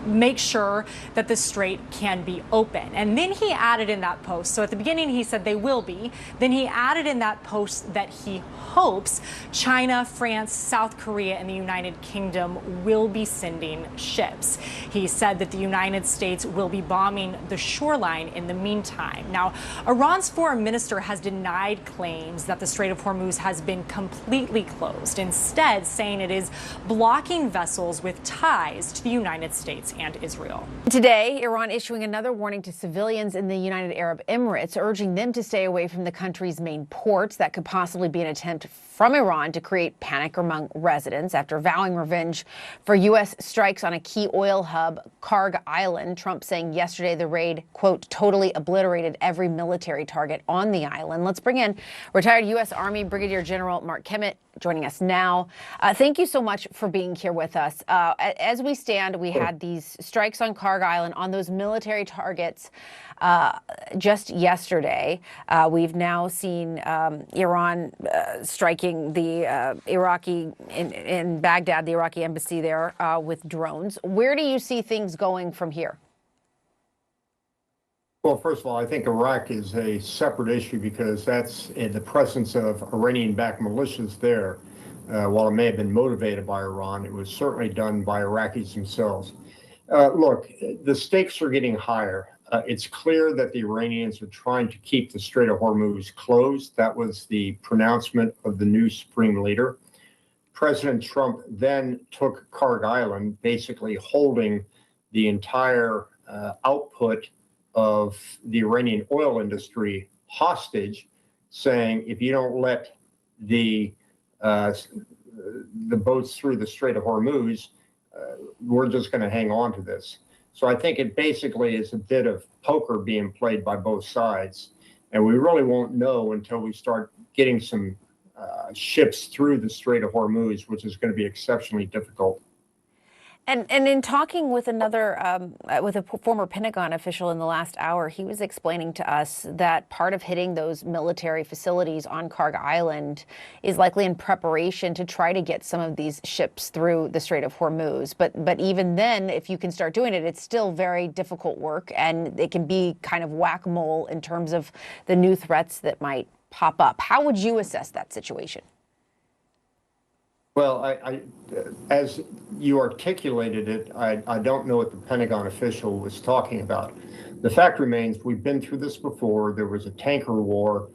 make sure that the strait can be open. And then he added in that post, so at the beginning he said they will be, then he added in that post that he hopes China, France, South Korea, and the United Kingdom will be sending ships. He said that the United States will be bombing the shoreline in the meantime. Now, Iran's foreign minister has denied claims that the Strait of Hormuz has been completely closed, instead saying it is blocking vessels with ties to the United States and Israel.
Today, Iran issuing another warning to civilians in the United Arab Emirates, urging them to stay away from the country's main ports. That could possibly be an attempt from Iran to create panic among residents after vowing revenge for U.S. strikes on a key oil hub, Karg Island. Trump saying yesterday the raid, quote, totally obliterated every military target on the island. Let's bring in retired U.S. Army Brigadier General Mark Kemet joining us now. Thank you so much for being here with us. As we stand, we had these strikes on Karg Island on those military targets just yesterday. We've now seen Iran striking the Iraqi, in Baghdad, the Iraqi embassy there with drones. Where do you see things going from here?
Well, first of all, I think Iraq is a separate issue because that's in the presence of Iranian-backed militias there. While it may have been motivated by Iran, it was certainly done by Iraqis themselves. Look, the stakes are getting higher. It's clear that the Iranians are trying to keep the Strait of Hormuz closed. That was the pronouncement of the new supreme leader. President Trump then took Karg Island, basically holding the entire output of the Iranian oil industry hostage, saying, if you don't let the boats through the Strait of Hormuz, we're just going to hang on to this. So I think it basically is a bit of poker being played by both sides. And we really won't know until we start getting some ships through the Strait of Hormuz, which is going to be exceptionally difficult.
And in talking with with a former Pentagon official in the last hour, he was explaining to us that part of hitting those military facilities on Karg Island is likely in preparation to try to get some of these ships through the Strait of Hormuz. But even then, if you can start doing it, it's still very difficult work, and it can be kind of whack-a-mole in terms of the new threats that might pop up. How would you assess that situation?
Well, as you articulated it, I don't know what the Pentagon official was talking about. The fact remains, we've been through this before. There was a tanker war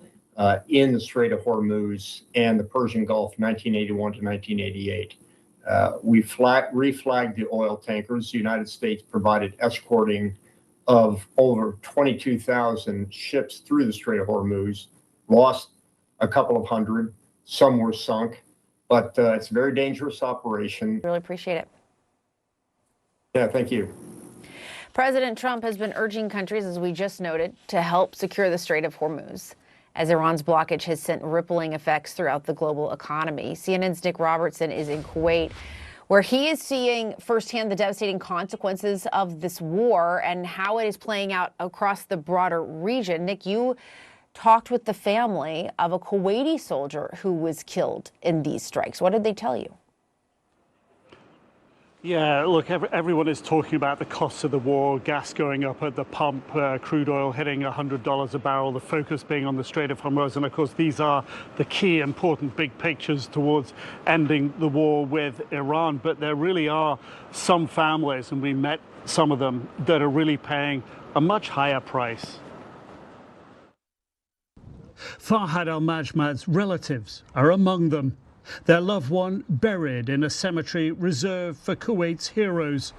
in the Strait of Hormuz and the Persian Gulf, 1981 to 1988. We reflagged the oil tankers. The United States provided escorting of over 22,000 ships through the Strait of Hormuz, lost a couple of hundred, some were sunk. But it's a very dangerous operation.
Really appreciate it.
Yeah, thank you.
President Trump has been urging countries, as we just noted, to help secure the Strait of Hormuz, as Iran's blockage has sent rippling effects throughout the global economy. CNN's Nick Robertson is in Kuwait, where he is seeing firsthand the devastating consequences of this war and how it is playing out across the broader region. Nick, you talked with the family of a Kuwaiti soldier who was killed in these strikes. What did they tell you?
Yeah, look, everyone is talking about the costs of the war, gas going up at the pump, crude oil hitting $100 a barrel, the focus being on the Strait of Hormuz. And of course, these are the key important big pictures towards ending the war with Iran. But there really are some families, and we met some of them, that are really paying a much higher price.
Farhad al-Majmad's relatives are among them, their loved one buried in a cemetery reserved for Kuwait's heroes.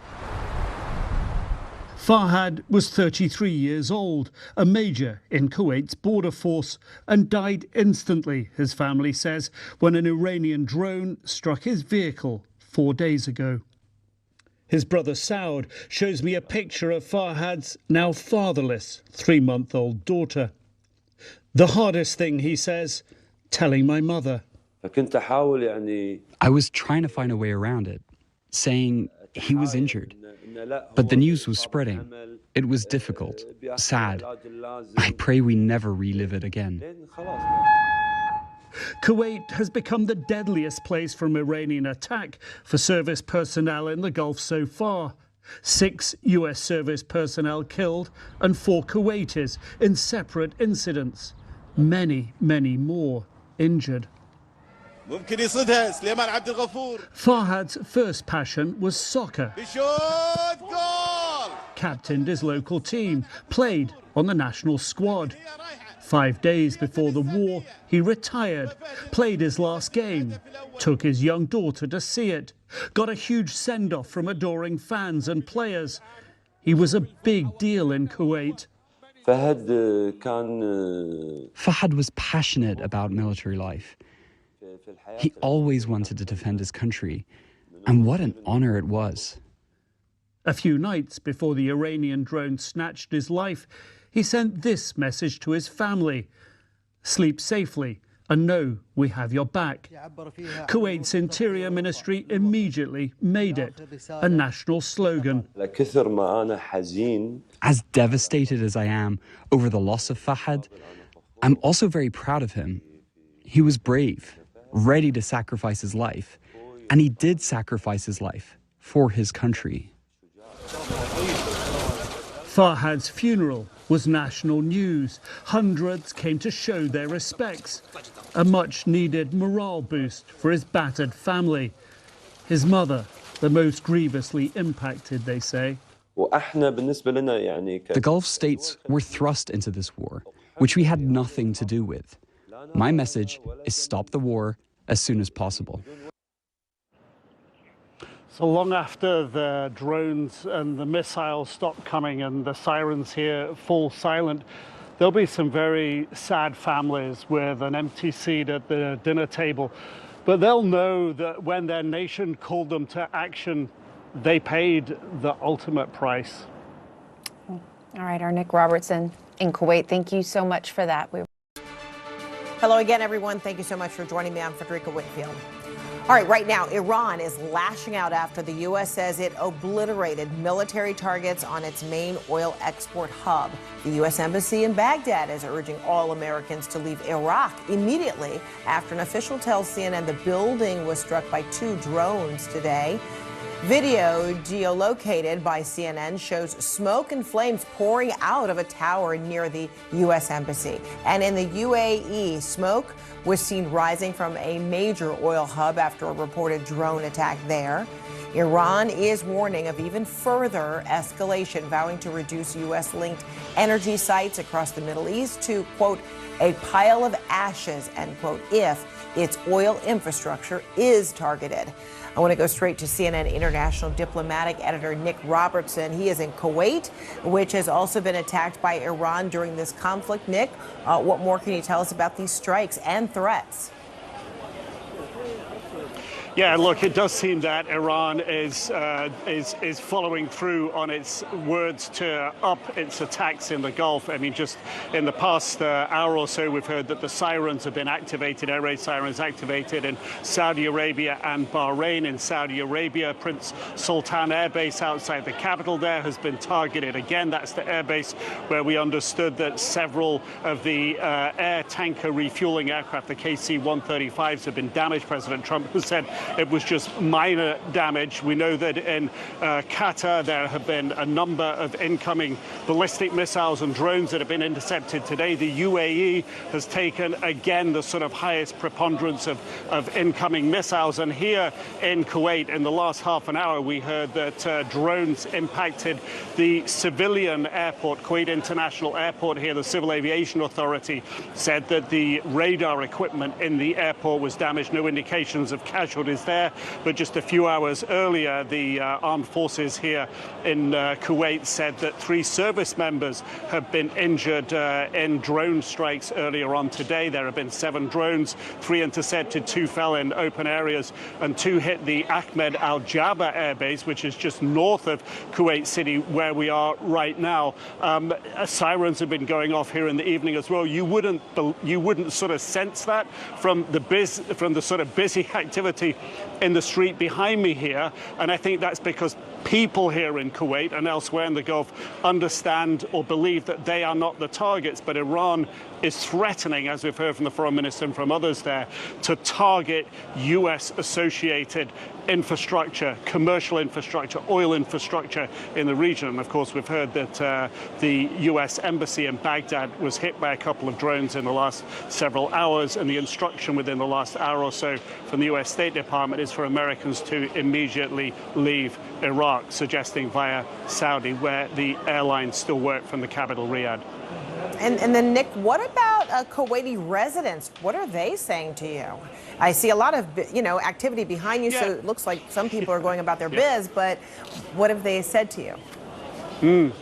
Farhad was 33 years old, a major in Kuwait's border force, and died instantly, his family says, when an Iranian drone struck his vehicle 4 days ago. His brother Saud shows me a picture of Farhad's now fatherless 3-month-old daughter. The hardest thing, he says, telling my mother.
I was trying to find a way around it, saying he was injured. But the news was spreading. It was difficult, sad. I pray we never relive it again.
Kuwait has become the deadliest place for an Iranian attack for service personnel in the Gulf so far. 6 U.S. service personnel killed and 4 Kuwaitis in separate incidents. Many, many more injured. Farhad's first passion was soccer. Captained his local team, played on the national squad. 5 days before the war, he retired, played his last game, took his young daughter to see it, got a huge send-off from adoring fans and players. He was a big deal in Kuwait.
Fahad was passionate about military life. He always wanted to defend his country, and what an honor it was.
A few nights before the Iranian drone snatched his life, he sent this message to his family: sleep safely and know we have your back. Kuwait's Interior Ministry immediately made it a national slogan.
As devastated as I am over the loss of Fahad, I'm also very proud of him. He was brave, ready to sacrifice his life, and he did sacrifice his life for his country.
Farhad's funeral was national news. Hundreds came to show their respects. A much-needed morale boost for his battered family. His mother, the most grievously impacted, they say.
The Gulf states were thrust into this war, which we had nothing to do with. My message is stop the war as soon as possible.
So long after the drones and the missiles stop coming and the sirens here fall silent, there'll be some very sad families with an empty seat at the dinner table. But they'll know that when their nation called them to action, they paid the ultimate price.
All right, our Nick Robertson in Kuwait, thank you so much for that.
Hello again, everyone. Thank you so much for joining me. I'm Frederica Whitfield. All right, right now, Iran is lashing out after the U.S. says it obliterated military targets on its main oil export hub. The U.S. Embassy in Baghdad is urging all Americans to leave Iraq immediately after an official tells CNN the building was struck by 2 drones today. Video geolocated by CNN shows smoke and flames pouring out of a tower near the U.S. Embassy. And in the UAE, smoke was seen rising from a major oil hub after a reported drone attack there. Iran is warning of even further escalation, vowing to reduce U.S.-linked energy sites across the Middle East to, quote, a pile of ashes, end quote, if its oil infrastructure is targeted. I want to go straight to CNN international diplomatic editor Nick Robertson. He is in Kuwait, which has also been attacked by Iran during this conflict. Nick, what more can you tell us about these strikes and threats?
Yeah, look, it does seem that Iran is following through on its words to up its attacks in the Gulf. I mean, just in the past hour or so, we've heard that the sirens have been activated, air raid sirens activated in Saudi Arabia and Bahrain. In Saudi Arabia, Prince Sultan Air Base outside the capital there has been targeted again. That's the air base where we understood that several of the air tanker refueling aircraft, the KC-135s, have been damaged. President Trump has said it was just minor damage. We know that in Qatar there have been a number of incoming ballistic missiles and drones that have been intercepted today. The UAE has taken again the sort of highest preponderance of incoming missiles. And here in Kuwait, in the last half an hour, we heard that drones impacted the civilian airport, Kuwait International Airport here. The Civil Aviation Authority said that the radar equipment in the airport was damaged. No indications of casualties there, but just a few hours earlier, the armed forces here in Kuwait said that 3 service members have been injured in drone strikes earlier on today. There have been 7 drones, 3 intercepted, 2 fell in open areas, and 2 hit the Ahmed Al Jabba air base, which is just north of Kuwait City, where we are right now. Sirens have been going off here in the evening as well. You wouldn't sort of sense that from the sort of busy activity in the street behind me here, and I think that's because people here in Kuwait and elsewhere in the Gulf understand or believe that they are not the targets, but Iran is threatening, as we've heard from the Foreign Minister and from others there, to target U.S.-associated infrastructure, commercial infrastructure, oil infrastructure in the region. And of course, we've heard that the U.S. Embassy in Baghdad was hit by a couple of drones in the last several hours, and the instruction within the last hour or so from the U.S. State Department is for Americans to immediately leave Iraq, suggesting via Saudi, where the airlines still work from the capital, Riyadh.
And then, Nick, what about Kuwaiti residents? What are they saying to you? I see a lot of, activity behind you, so it looks like some people are going about their biz, but what have they said to you?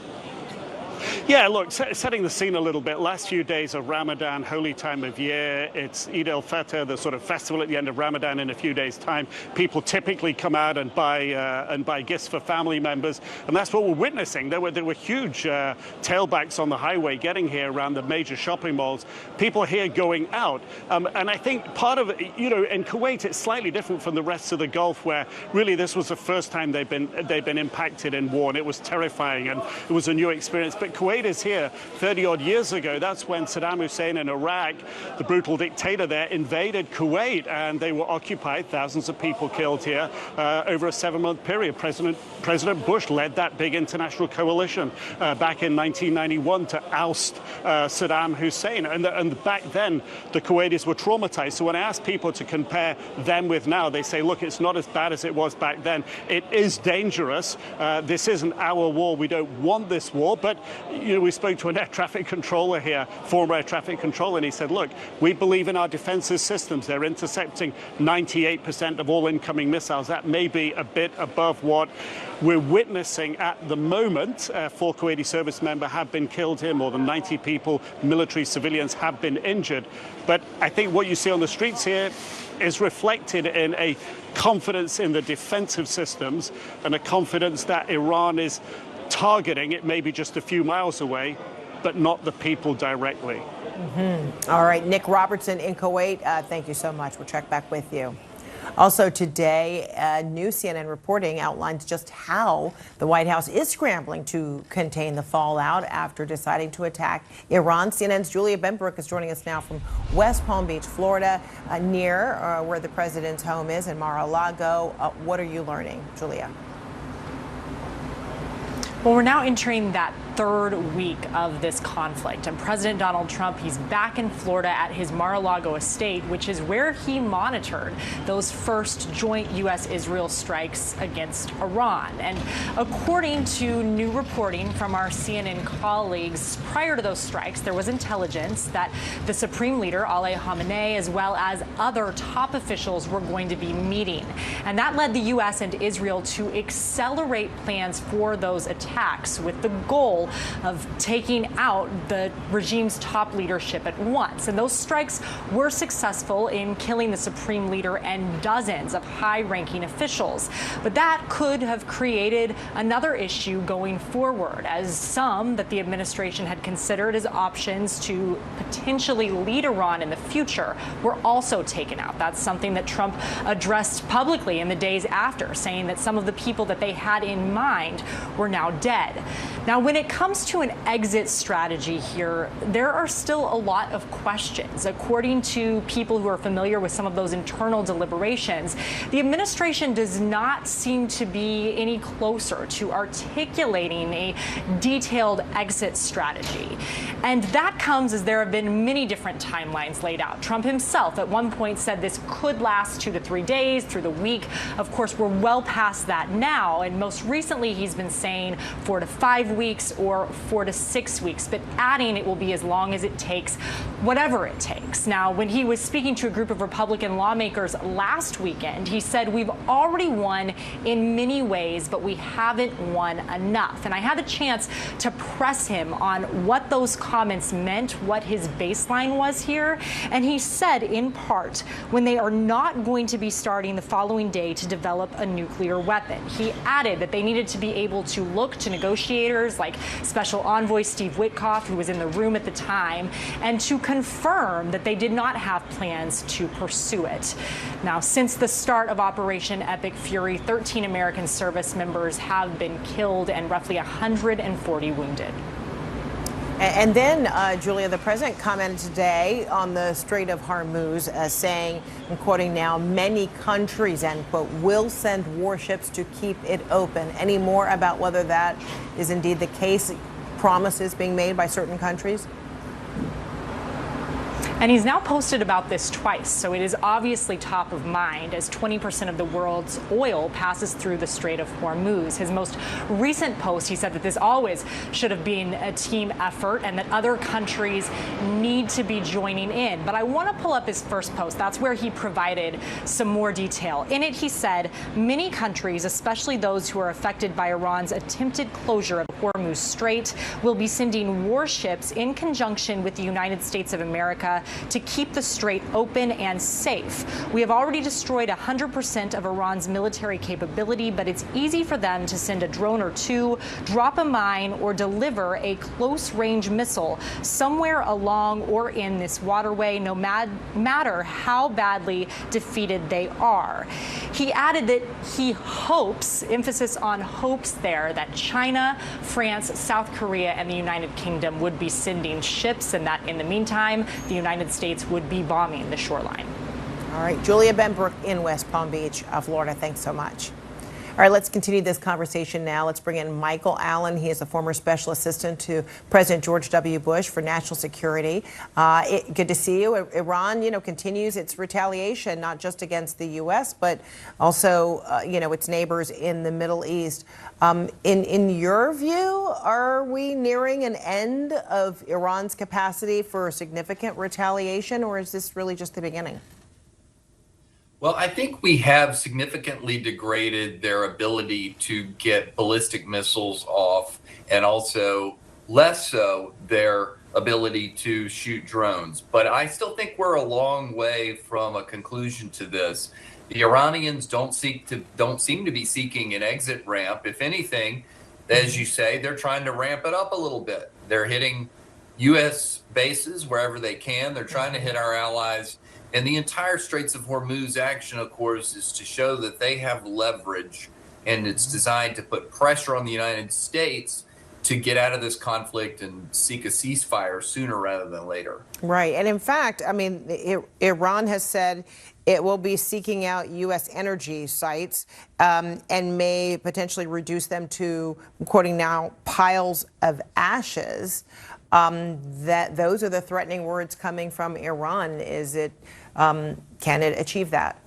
Yeah, look, setting the scene a little bit. Last few days of Ramadan, holy time of year. It's Eid al-Fitr, the sort of festival at the end of Ramadan in a few days' time. People typically come out and buy gifts for family members, and that's what we're witnessing. There were huge tailbacks on the highway getting here around the major shopping malls. People here going out, and I think part of it, in Kuwait, it's slightly different from the rest of the Gulf, where really this was the first time they've been impacted in war, and it was terrifying, and it was a new experience. But Kuwait is here 30-odd years ago. That's when Saddam Hussein in Iraq, the brutal dictator there, invaded Kuwait, and they were occupied. Thousands of people killed here over a 7-month period. President Bush led that big international coalition back in 1991 to oust Saddam Hussein. And back then, the Kuwaitis were traumatized. So when I ask people to compare them with now, they say, look, it's not as bad as it was back then. It is dangerous. This isn't our war. We don't want this war. But we spoke to an air traffic controller here, former air traffic controller, and he said, look, we believe in our defensive systems. They're intercepting 98% of all incoming missiles. That may be a bit above what we're witnessing at the moment. 4 Kuwaiti service members have been killed here. More than 90 people, military civilians, have been injured. But I think what you see on the streets here is reflected in a confidence in the defensive systems and a confidence that Iran is targeting. It may be just a few miles away, but not the people directly.
All right, Nick Robertson in Kuwait, thank you so much. We'll check back with you. Also today, new CNN reporting outlines just how the White House is scrambling to contain the fallout after deciding to attack Iran. CNN's Julia Benbrook is joining us now from West Palm Beach, Florida, near where the president's home is in Mar-a-Lago. What are you learning, Julia?
Well, we're now entering that third week of this conflict, and President Donald Trump, he's back in Florida at his Mar-a-Lago estate, which is where he monitored those first joint U.S.-Israel strikes against Iran. And according to new reporting from our CNN colleagues, prior to those strikes, there was intelligence that the Supreme Leader, Ali Khamenei, as well as other top officials were going to be meeting. And that led the U.S. and Israel to accelerate plans for those attacks with the goal of taking out the regime's top leadership at once. And those strikes were successful in killing the Supreme Leader and dozens of high-ranking officials. But that could have created another issue going forward, as some that the administration had considered as options to potentially lead Iran in the future were also taken out. That's something that Trump addressed publicly in the days after, saying that some of the people that they had in mind were now dead. Now, when it comes to an exit strategy here, there are still a lot of questions. According to people who are familiar with some of those internal deliberations, the administration does not seem to be any closer to articulating a detailed exit strategy. And that comes as there have been many different timelines laid out. Trump himself at one point said this could last 2 to 3 days through the week. Of course, we're well past that now. And most recently, he's been saying 4 to 5 weeks or 4 to 6 weeks, but adding it will be as long as it takes, whatever it takes. Now, when he was speaking to a group of Republican lawmakers last weekend, he said, we've already won in many ways, but we haven't won enough. And I had the chance to press him on what those comments meant, what his baseline was here. And he said, in part, when they are not going to be starting the following day to develop a nuclear weapon. He added that they needed to be able to look to negotiators like Special Envoy Steve Witkoff, who was in the room at the time, and to confirm that they did not have plans to pursue it. Now, since the start of Operation Epic Fury, 13 American service members have been killed and roughly 140 wounded.
And then, Julia, the president commented today on the Strait of Hormuz saying, I'm quoting now, many countries, end quote, will send warships to keep it open. Any more about whether that is indeed the case? Promises being made by certain countries?
And he's now posted about this twice, so it is obviously top of mind as 20% of the world's oil passes through the Strait of Hormuz. His most recent post, he said that this always should have been a team effort and that other countries need to be joining in. But I want to pull up his first post. That's where he provided some more detail. In it, he said, many countries, especially those who are affected by Iran's attempted closure of Hormuz Strait, will be sending warships in conjunction with the United States of America to keep the strait open and safe. We have already destroyed 100% of Iran's military capability, but it's easy for them to send a drone or two, drop a mine, or deliver a close-range missile somewhere along or in this waterway, no matter how badly defeated they are. He added that he hopes, emphasis on hopes there, that China, France, South Korea, and the United Kingdom would be sending ships, and that in the meantime, the United States would be bombing the shoreline.
All right, Julia Benbrook in West Palm Beach, Florida. Thanks so much. All right, let's continue this conversation now. Let's bring in Michael Allen. He is a former special assistant to President George W. Bush for national security. Good to see you. Iran, continues its retaliation, not just against the U.S., but also, its neighbors in the Middle East. In your view, are we nearing an end of Iran's capacity for significant retaliation, or is this really just the beginning?
Well, I think we have significantly degraded their ability to get ballistic missiles off, and also less so their ability to shoot drones. But I still think we're a long way from a conclusion to this. The Iranians don't seem to be seeking an exit ramp. If anything, as you say, they're trying to ramp it up a little bit. They're hitting U.S. bases wherever they can. They're trying to hit our allies. And the entire Straits of Hormuz action, of course, is to show that they have leverage, and it's designed to put pressure on the United States to get out of this conflict and seek a ceasefire sooner rather than later.
Right. And in fact, Iran has said it will be seeking out U.S. energy sites and may potentially reduce them to, I'm quoting now, piles of ashes. That those are the threatening words coming from Iran. Can it achieve that?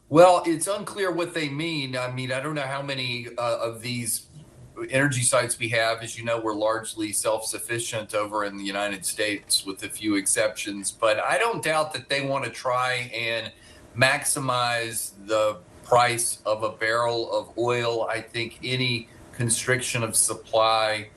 Well, it's unclear what they mean. I don't know how many of these energy sites we have. As you know, we're largely self-sufficient over in the United States with a few exceptions, but I don't doubt that they want to try and maximize the price of a barrel of oil. I think any constriction of supply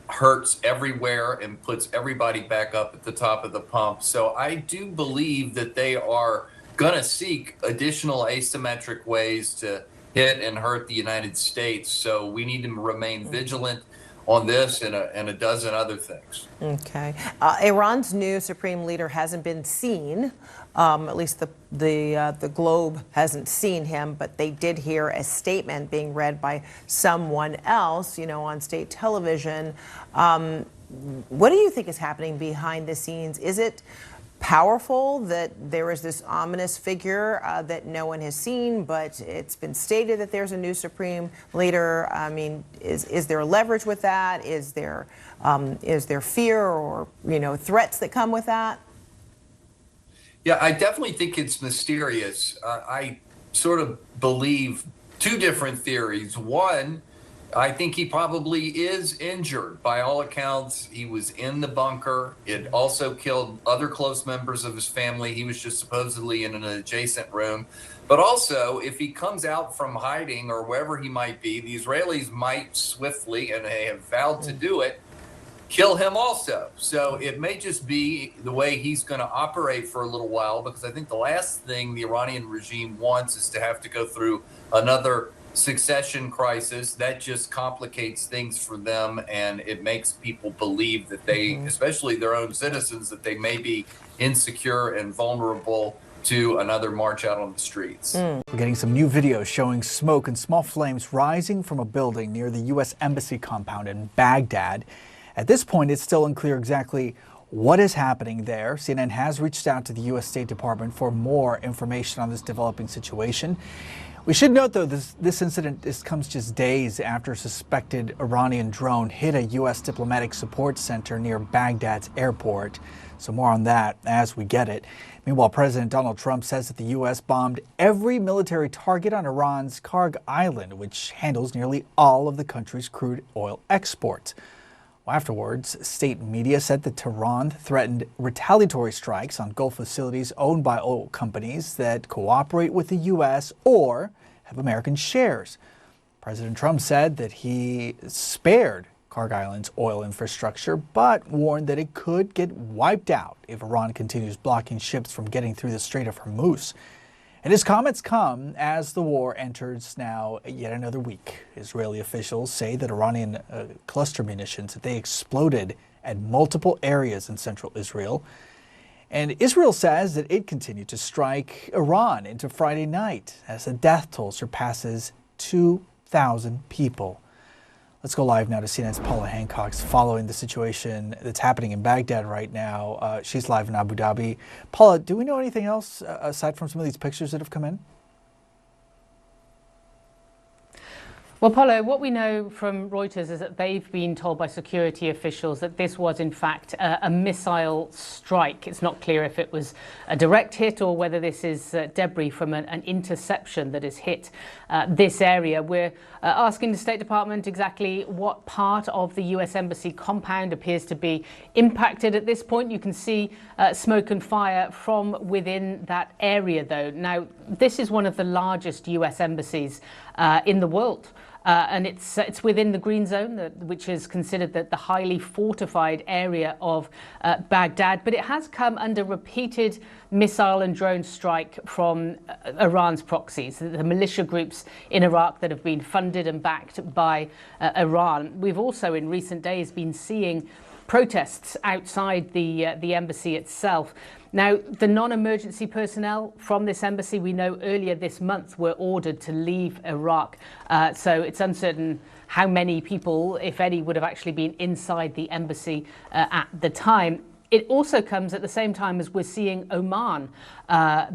hurts everywhere and puts everybody back up at the top of the pump. So I do believe that they are going to seek additional asymmetric ways to hit and hurt the United States. So we need to remain vigilant on this and a dozen other things.
Okay. Iran's new supreme leader hasn't been seen. At least the globe hasn't seen him, but they did hear a statement being read by someone else, on state television. What do you think is happening behind the scenes? Is it powerful that there is this ominous figure that no one has seen, but it's been stated that there's a new supreme leader? Is there leverage with that? Is there fear or threats that come with that?
Yeah, I definitely think it's mysterious. I sort of believe two different theories. One, I think he probably is injured. By all accounts, he was in the bunker. It also killed other close members of his family. He was just supposedly in an adjacent room. But also, if he comes out from hiding or wherever he might be, the Israelis might swiftly, and they have vowed to do it, kill him also. So it may just be the way he's going to operate for a little while, because I think the last thing the Iranian regime wants is to have to go through another succession crisis. That just complicates things for them, and it makes people believe that they, especially their own citizens, that they may be insecure and vulnerable to another march out on the streets.
We're getting some new videos showing smoke and small flames rising from a building near the U.S. Embassy compound in Baghdad. At this point, it's still unclear exactly what is happening there. CNN has reached out to the U.S. State Department for more information on this developing situation. We should note, though, this incident comes just days after a suspected Iranian drone hit a U.S. diplomatic support center near Baghdad's airport. So more on that as we get it. Meanwhile, President Donald Trump says that the U.S. bombed every military target on Iran's Karg Island, which handles nearly all of the country's crude oil exports. Well, afterwards, state media said that Tehran threatened retaliatory strikes on Gulf facilities owned by oil companies that cooperate with the U.S. or have American shares. President Trump said that he spared Karg Island's oil infrastructure, but warned that it could get wiped out if Iran continues blocking ships from getting through the Strait of Hormuz. And his comments come as the war enters now yet another week. Israeli officials say that Iranian cluster munitions, that they exploded at multiple areas in central Israel. And Israel says that it continued to strike Iran into Friday night as the death toll surpasses 2,000 people. Let's go live now to CNN's Paula Hancock's following the situation that's happening in Baghdad right now. She's live in Abu Dhabi. Paula, do we know anything else aside from some of these pictures that have come in?
Well, Paulo, what we know from Reuters is that they've been told by security officials that this was, in fact, a missile strike. It's not clear if it was a direct hit or whether this is debris from an interception that has hit this area. We're asking the State Department exactly what part of the U.S. Embassy compound appears to be impacted at this point. You can see smoke and fire from within that area, though. Now, this is one of the largest U.S. embassies in the world. And it's within the green zone, which is considered the highly fortified area of Baghdad. But it has come under repeated missile and drone strike from Iran's proxies, the militia groups in Iraq that have been funded and backed by Iran. We've also in recent days been seeing protests outside the embassy itself. Now, the non-emergency personnel from this embassy, we know earlier this month, were ordered to leave Iraq. So it's uncertain how many people, if any, would have actually been inside the embassy at the time. It also comes at the same time as we're seeing Oman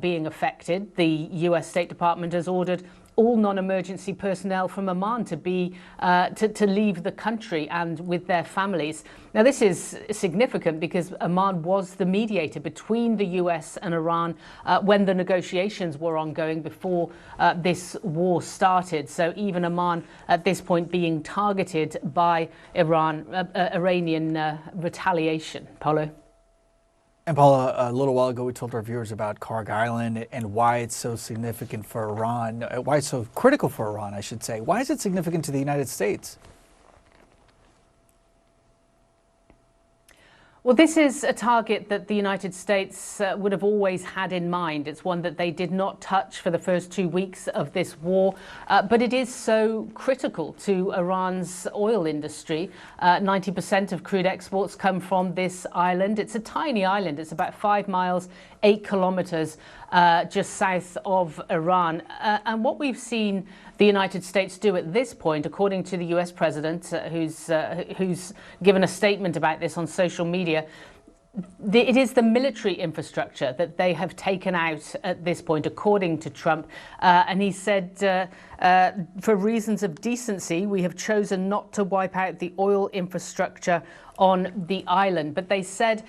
being affected. The US State Department has ordered all non-emergency personnel from Oman to leave the country and with their families. Now, this is significant because Oman was the mediator between the US and Iran when the negotiations were ongoing before this war started. So even Oman at this point being targeted by Iranian retaliation. Paulo?
And Paula, a little while ago, we told our viewers about Kharg Island and why it's so significant for Iran, why it's so critical for Iran, I should say. Why is it significant to the United States?
Well, this is a target that the United States would have always had in mind. It's one that they did not touch for the first 2 weeks of this war, but it is so critical to Iran's oil industry. 90% of crude exports come from this island. It's a tiny island. It's about 5 miles, 8 kilometers just south of Iran. And what we've seen the United States do at this point, according to the US president, who's given a statement about this on social media, it is the military infrastructure that they have taken out at this point, according to Trump. And he said, for reasons of decency, we have chosen not to wipe out the oil infrastructure on the island. But they said,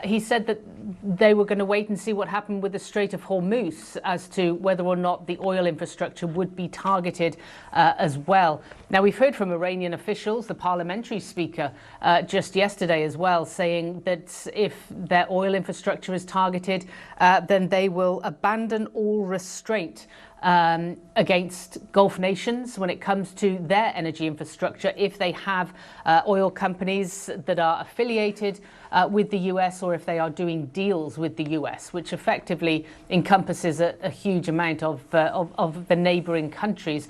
he said that they were going to wait and see what happened with the Strait of Hormuz as to whether or not the oil infrastructure would be targeted as well. Now, we've heard from Iranian officials, the parliamentary speaker just yesterday as well, saying that if their oil infrastructure is targeted, then they will abandon all restraint against Gulf nations when it comes to their energy infrastructure if they have oil companies that are affiliated with the US or if they are doing deals with the US, which effectively encompasses a huge amount of the neighboring countries.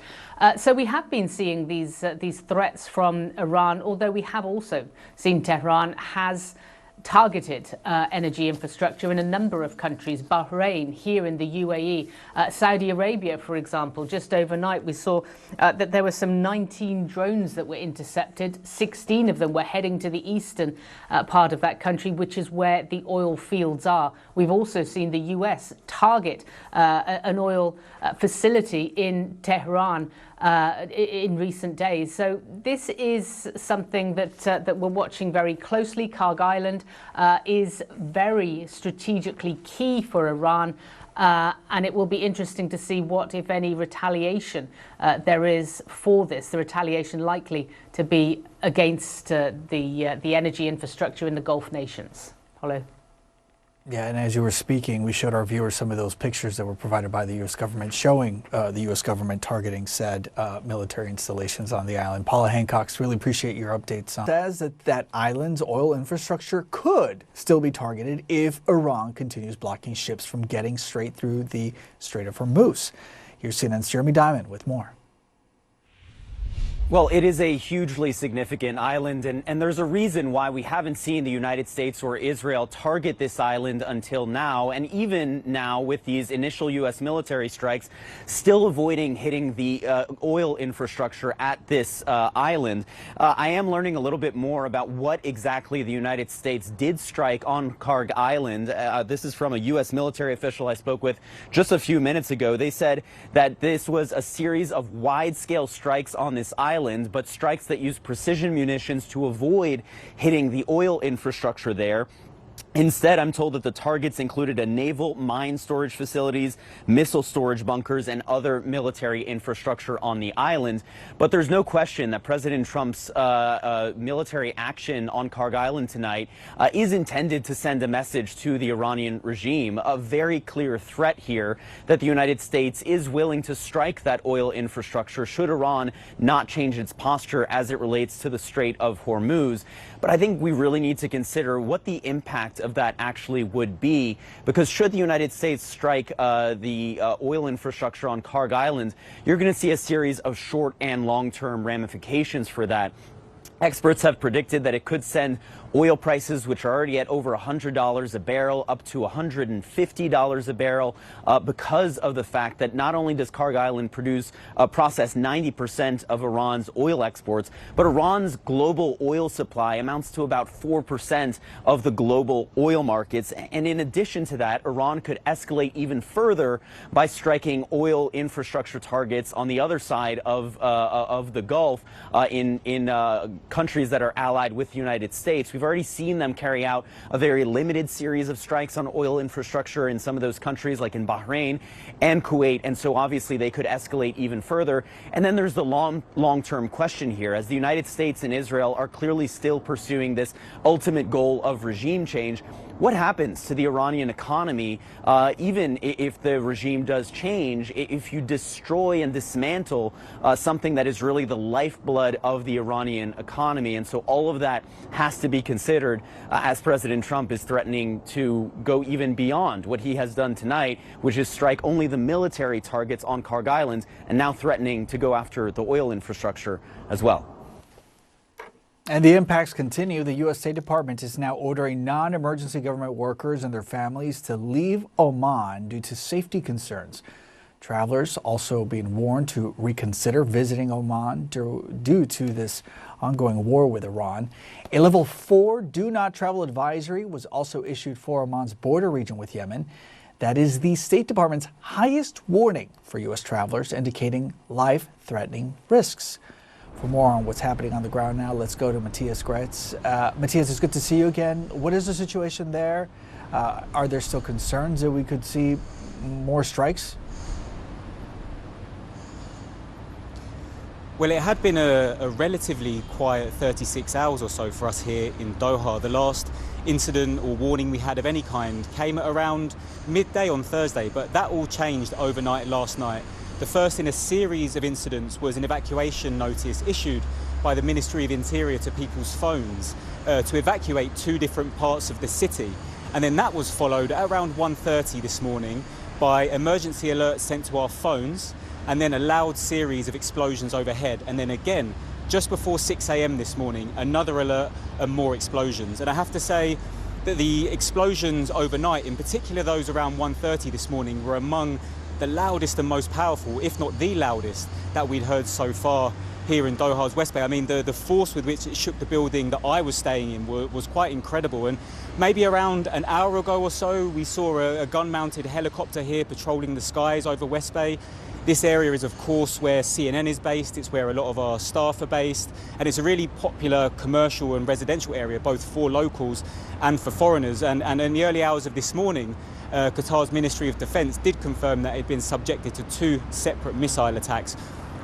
So we have been seeing these threats from Iran, although we have also seen Tehran has targeted energy infrastructure in a number of countries, Bahrain, here in the UAE, Saudi Arabia, for example. Just overnight, we saw that there were some 19 drones that were intercepted. 16 of them were heading to the eastern part of that country, which is where the oil fields are. We've also seen the US target an oil facility in Tehran in recent days. So this is something that we're watching very closely. Kharg Island is very strategically key for Iran, and it will be interesting to see what, if any, retaliation there is for this. The retaliation likely to be against the energy infrastructure in the Gulf nations. Paulo?
Yeah, and as you were speaking, we showed our viewers some of those pictures that were provided by the U.S. government showing the U.S. government targeting said military installations on the island. Paula Hancock, really appreciate your updates on says that island's oil infrastructure could still be targeted if Iran continues blocking ships from getting straight through the Strait of Hormuz. Here's CNN's Jeremy Diamond with more.
Well, it is a hugely significant island, and there's a reason why we haven't seen the United States or Israel target this island until now, and even now with these initial U.S. military strikes, still avoiding hitting the oil infrastructure at this island. I am learning a little bit more about what exactly the United States did strike on Karg Island. This is from a U.S. military official I spoke with just a few minutes ago. They said that this was a series of wide-scale strikes on this island, but strikes that use precision munitions to avoid hitting the oil infrastructure there. Instead, I'm told that the targets included a naval mine storage facilities, missile storage bunkers, and other military infrastructure on the island. But there's no question that President Trump's military action on Karg Island tonight is intended to send a message to the Iranian regime, a very clear threat here that the United States is willing to strike that oil infrastructure should Iran not change its posture as it relates to the Strait of Hormuz. But I think we really need to consider what the impact of that actually would be, because should the United States strike the oil infrastructure on Karg Island, you're going to see a series of short and long-term ramifications for that. Experts have predicted that it could send oil prices, which are already at over $100 a barrel, up to $150 a barrel, because of the fact that not only does Karg Island process 90% of Iran's oil exports, but Iran's global oil supply amounts to about 4% of the global oil markets. And in addition to that, Iran could escalate even further by striking oil infrastructure targets on the other side of the Gulf in countries that are allied with the United States. We've already seen them carry out a very limited series of strikes on oil infrastructure in some of those countries, like in Bahrain and Kuwait, and so obviously they could escalate even further. And then there's the long-term question here, as the United States and Israel are clearly still pursuing this ultimate goal of regime change. What happens to the Iranian economy, even if the regime does change, if you destroy and dismantle something that is really the lifeblood of the Iranian economy? And so all of that has to be considered as President Trump is threatening to go even beyond what he has done tonight, which is strike only the military targets on Karg Island, and now threatening to go after the oil infrastructure as well.
And the impacts continue. The U.S. State Department is now ordering non-emergency government workers and their families to leave Oman due to safety concerns. Travelers also being warned to reconsider visiting Oman due to this ongoing war with Iran. A level 4 do not travel advisory was also issued for Oman's border region with Yemen. That is the State Department's highest warning for U.S. travelers, indicating life-threatening risks. For more on what's happening on the ground now, let's go to Matthias Gretz. Matthias, it's good to see you again. What is the situation there? Are there still concerns that we could see more strikes?
Well, it had been a relatively quiet 36 hours or so for us here in Doha. The last incident or warning we had of any kind came at around midday on Thursday, but that all changed overnight last night. The first in a series of incidents was an evacuation notice issued by the Ministry of Interior to people's phones to evacuate 2 different parts of the city. And then that was followed at around 1:30 this morning by emergency alerts sent to our phones, and then a loud series of explosions overhead. And then again, just before 6 a.m. this morning, another alert and more explosions. And I have to say that the explosions overnight, in particular those around 1:30 this morning, were among the loudest and most powerful, if not the loudest, that we'd heard so far here in Doha's West Bay. I mean, the force with which it shook the building that I was staying in was quite incredible. And maybe around an hour ago or so, we saw a gun-mounted helicopter here patrolling the skies over West Bay. This area is, of course, where CNN is based. It's where a lot of our staff are based. And it's a really popular commercial and residential area, both for locals and for foreigners. And in the early hours of this morning, Qatar's Ministry of Defence did confirm that it had been subjected to 2 separate missile attacks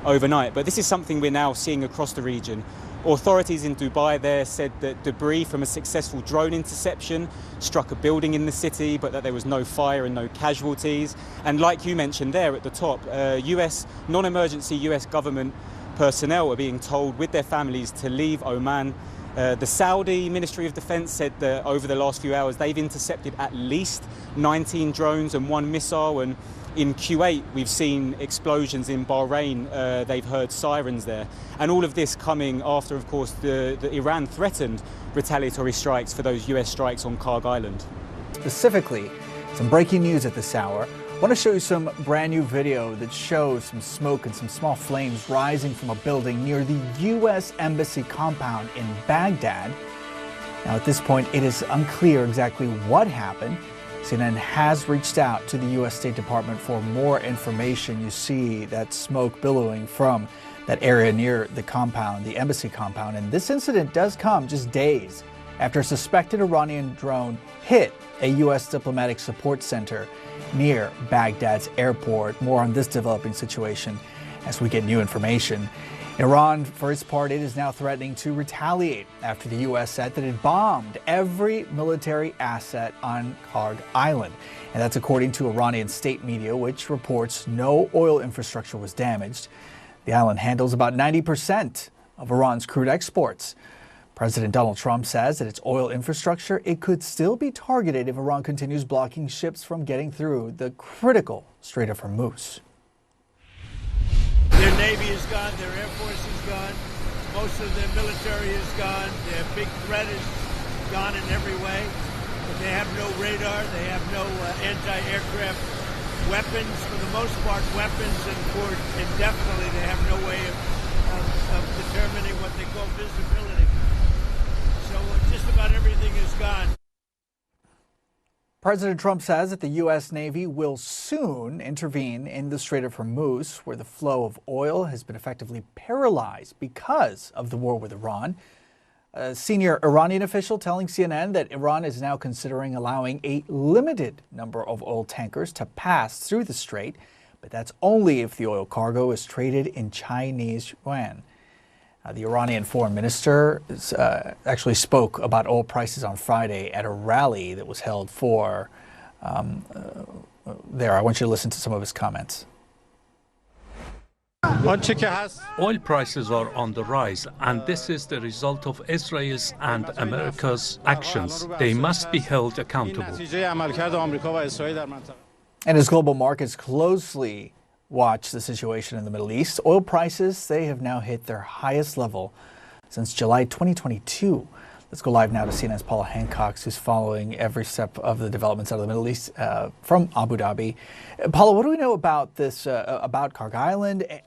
overnight. But this is something we're now seeing across the region. Authorities in Dubai there said that debris from a successful drone interception struck a building in the city, but that there was no fire and no casualties. And like you mentioned there at the top, non-emergency US government personnel are being told with their families to leave Oman. The Saudi Ministry of Defence said that over the last few hours they've intercepted at least 19 drones and 1 missile, and In Kuwait, we've seen explosions. In Bahrain, they've heard sirens there. And all of this coming after, of course, the Iran threatened retaliatory strikes for those US strikes on Karg Island.
Specifically, some breaking news at this hour. I want to show you some brand new video that shows some smoke and some small flames rising from a building near the U.S. Embassy compound in Baghdad. Now, at this point, it is unclear exactly what happened. CNN has reached out to the U.S. State Department for more information. You see that smoke billowing from that area near the compound, the embassy compound. And this incident does come just days after a suspected Iranian drone hit a U.S. diplomatic support center near Baghdad's airport. More on this developing situation as we get new information. Iran, for its part, it is now threatening to retaliate after the U.S. said that it bombed every military asset on Karg Island. And that's according to Iranian state media, which reports no oil infrastructure was damaged. The island handles about 90% of Iran's crude exports. President Donald Trump says that its oil infrastructure, it could still be targeted if Iran continues blocking ships from getting through the critical Strait of Hormuz.
Their Navy is gone, their Air Force is gone, most of their military is gone, their big threat is gone in every way. But they have no radar, they have no anti-aircraft weapons, for the most part weapons, and for indefinitely they have no way of determining what they call visibility. So just about everything is gone.
President Trump says that the U.S. Navy will soon intervene in the Strait of Hormuz, where the flow of oil has been effectively paralyzed because of the war with Iran. A senior Iranian official telling CNN that Iran is now considering allowing a limited number of oil tankers to pass through the strait, but that's only if the oil cargo is traded in Chinese yuan. The Iranian foreign minister actually spoke about oil prices on Friday at a rally that was held for there. I want you to listen to some of his comments.
Oil prices are on the rise, and this is the result of Israel's and America's actions. They must be held accountable.
And as global markets closely watch the situation in the Middle East, oil prices, they have now hit their highest level since July 2022. Let's go live now to CNN's Paula Hancock, who's following every step of the developments out of the Middle East from Abu Dhabi. Paula, what do we know about this, about Karg Island and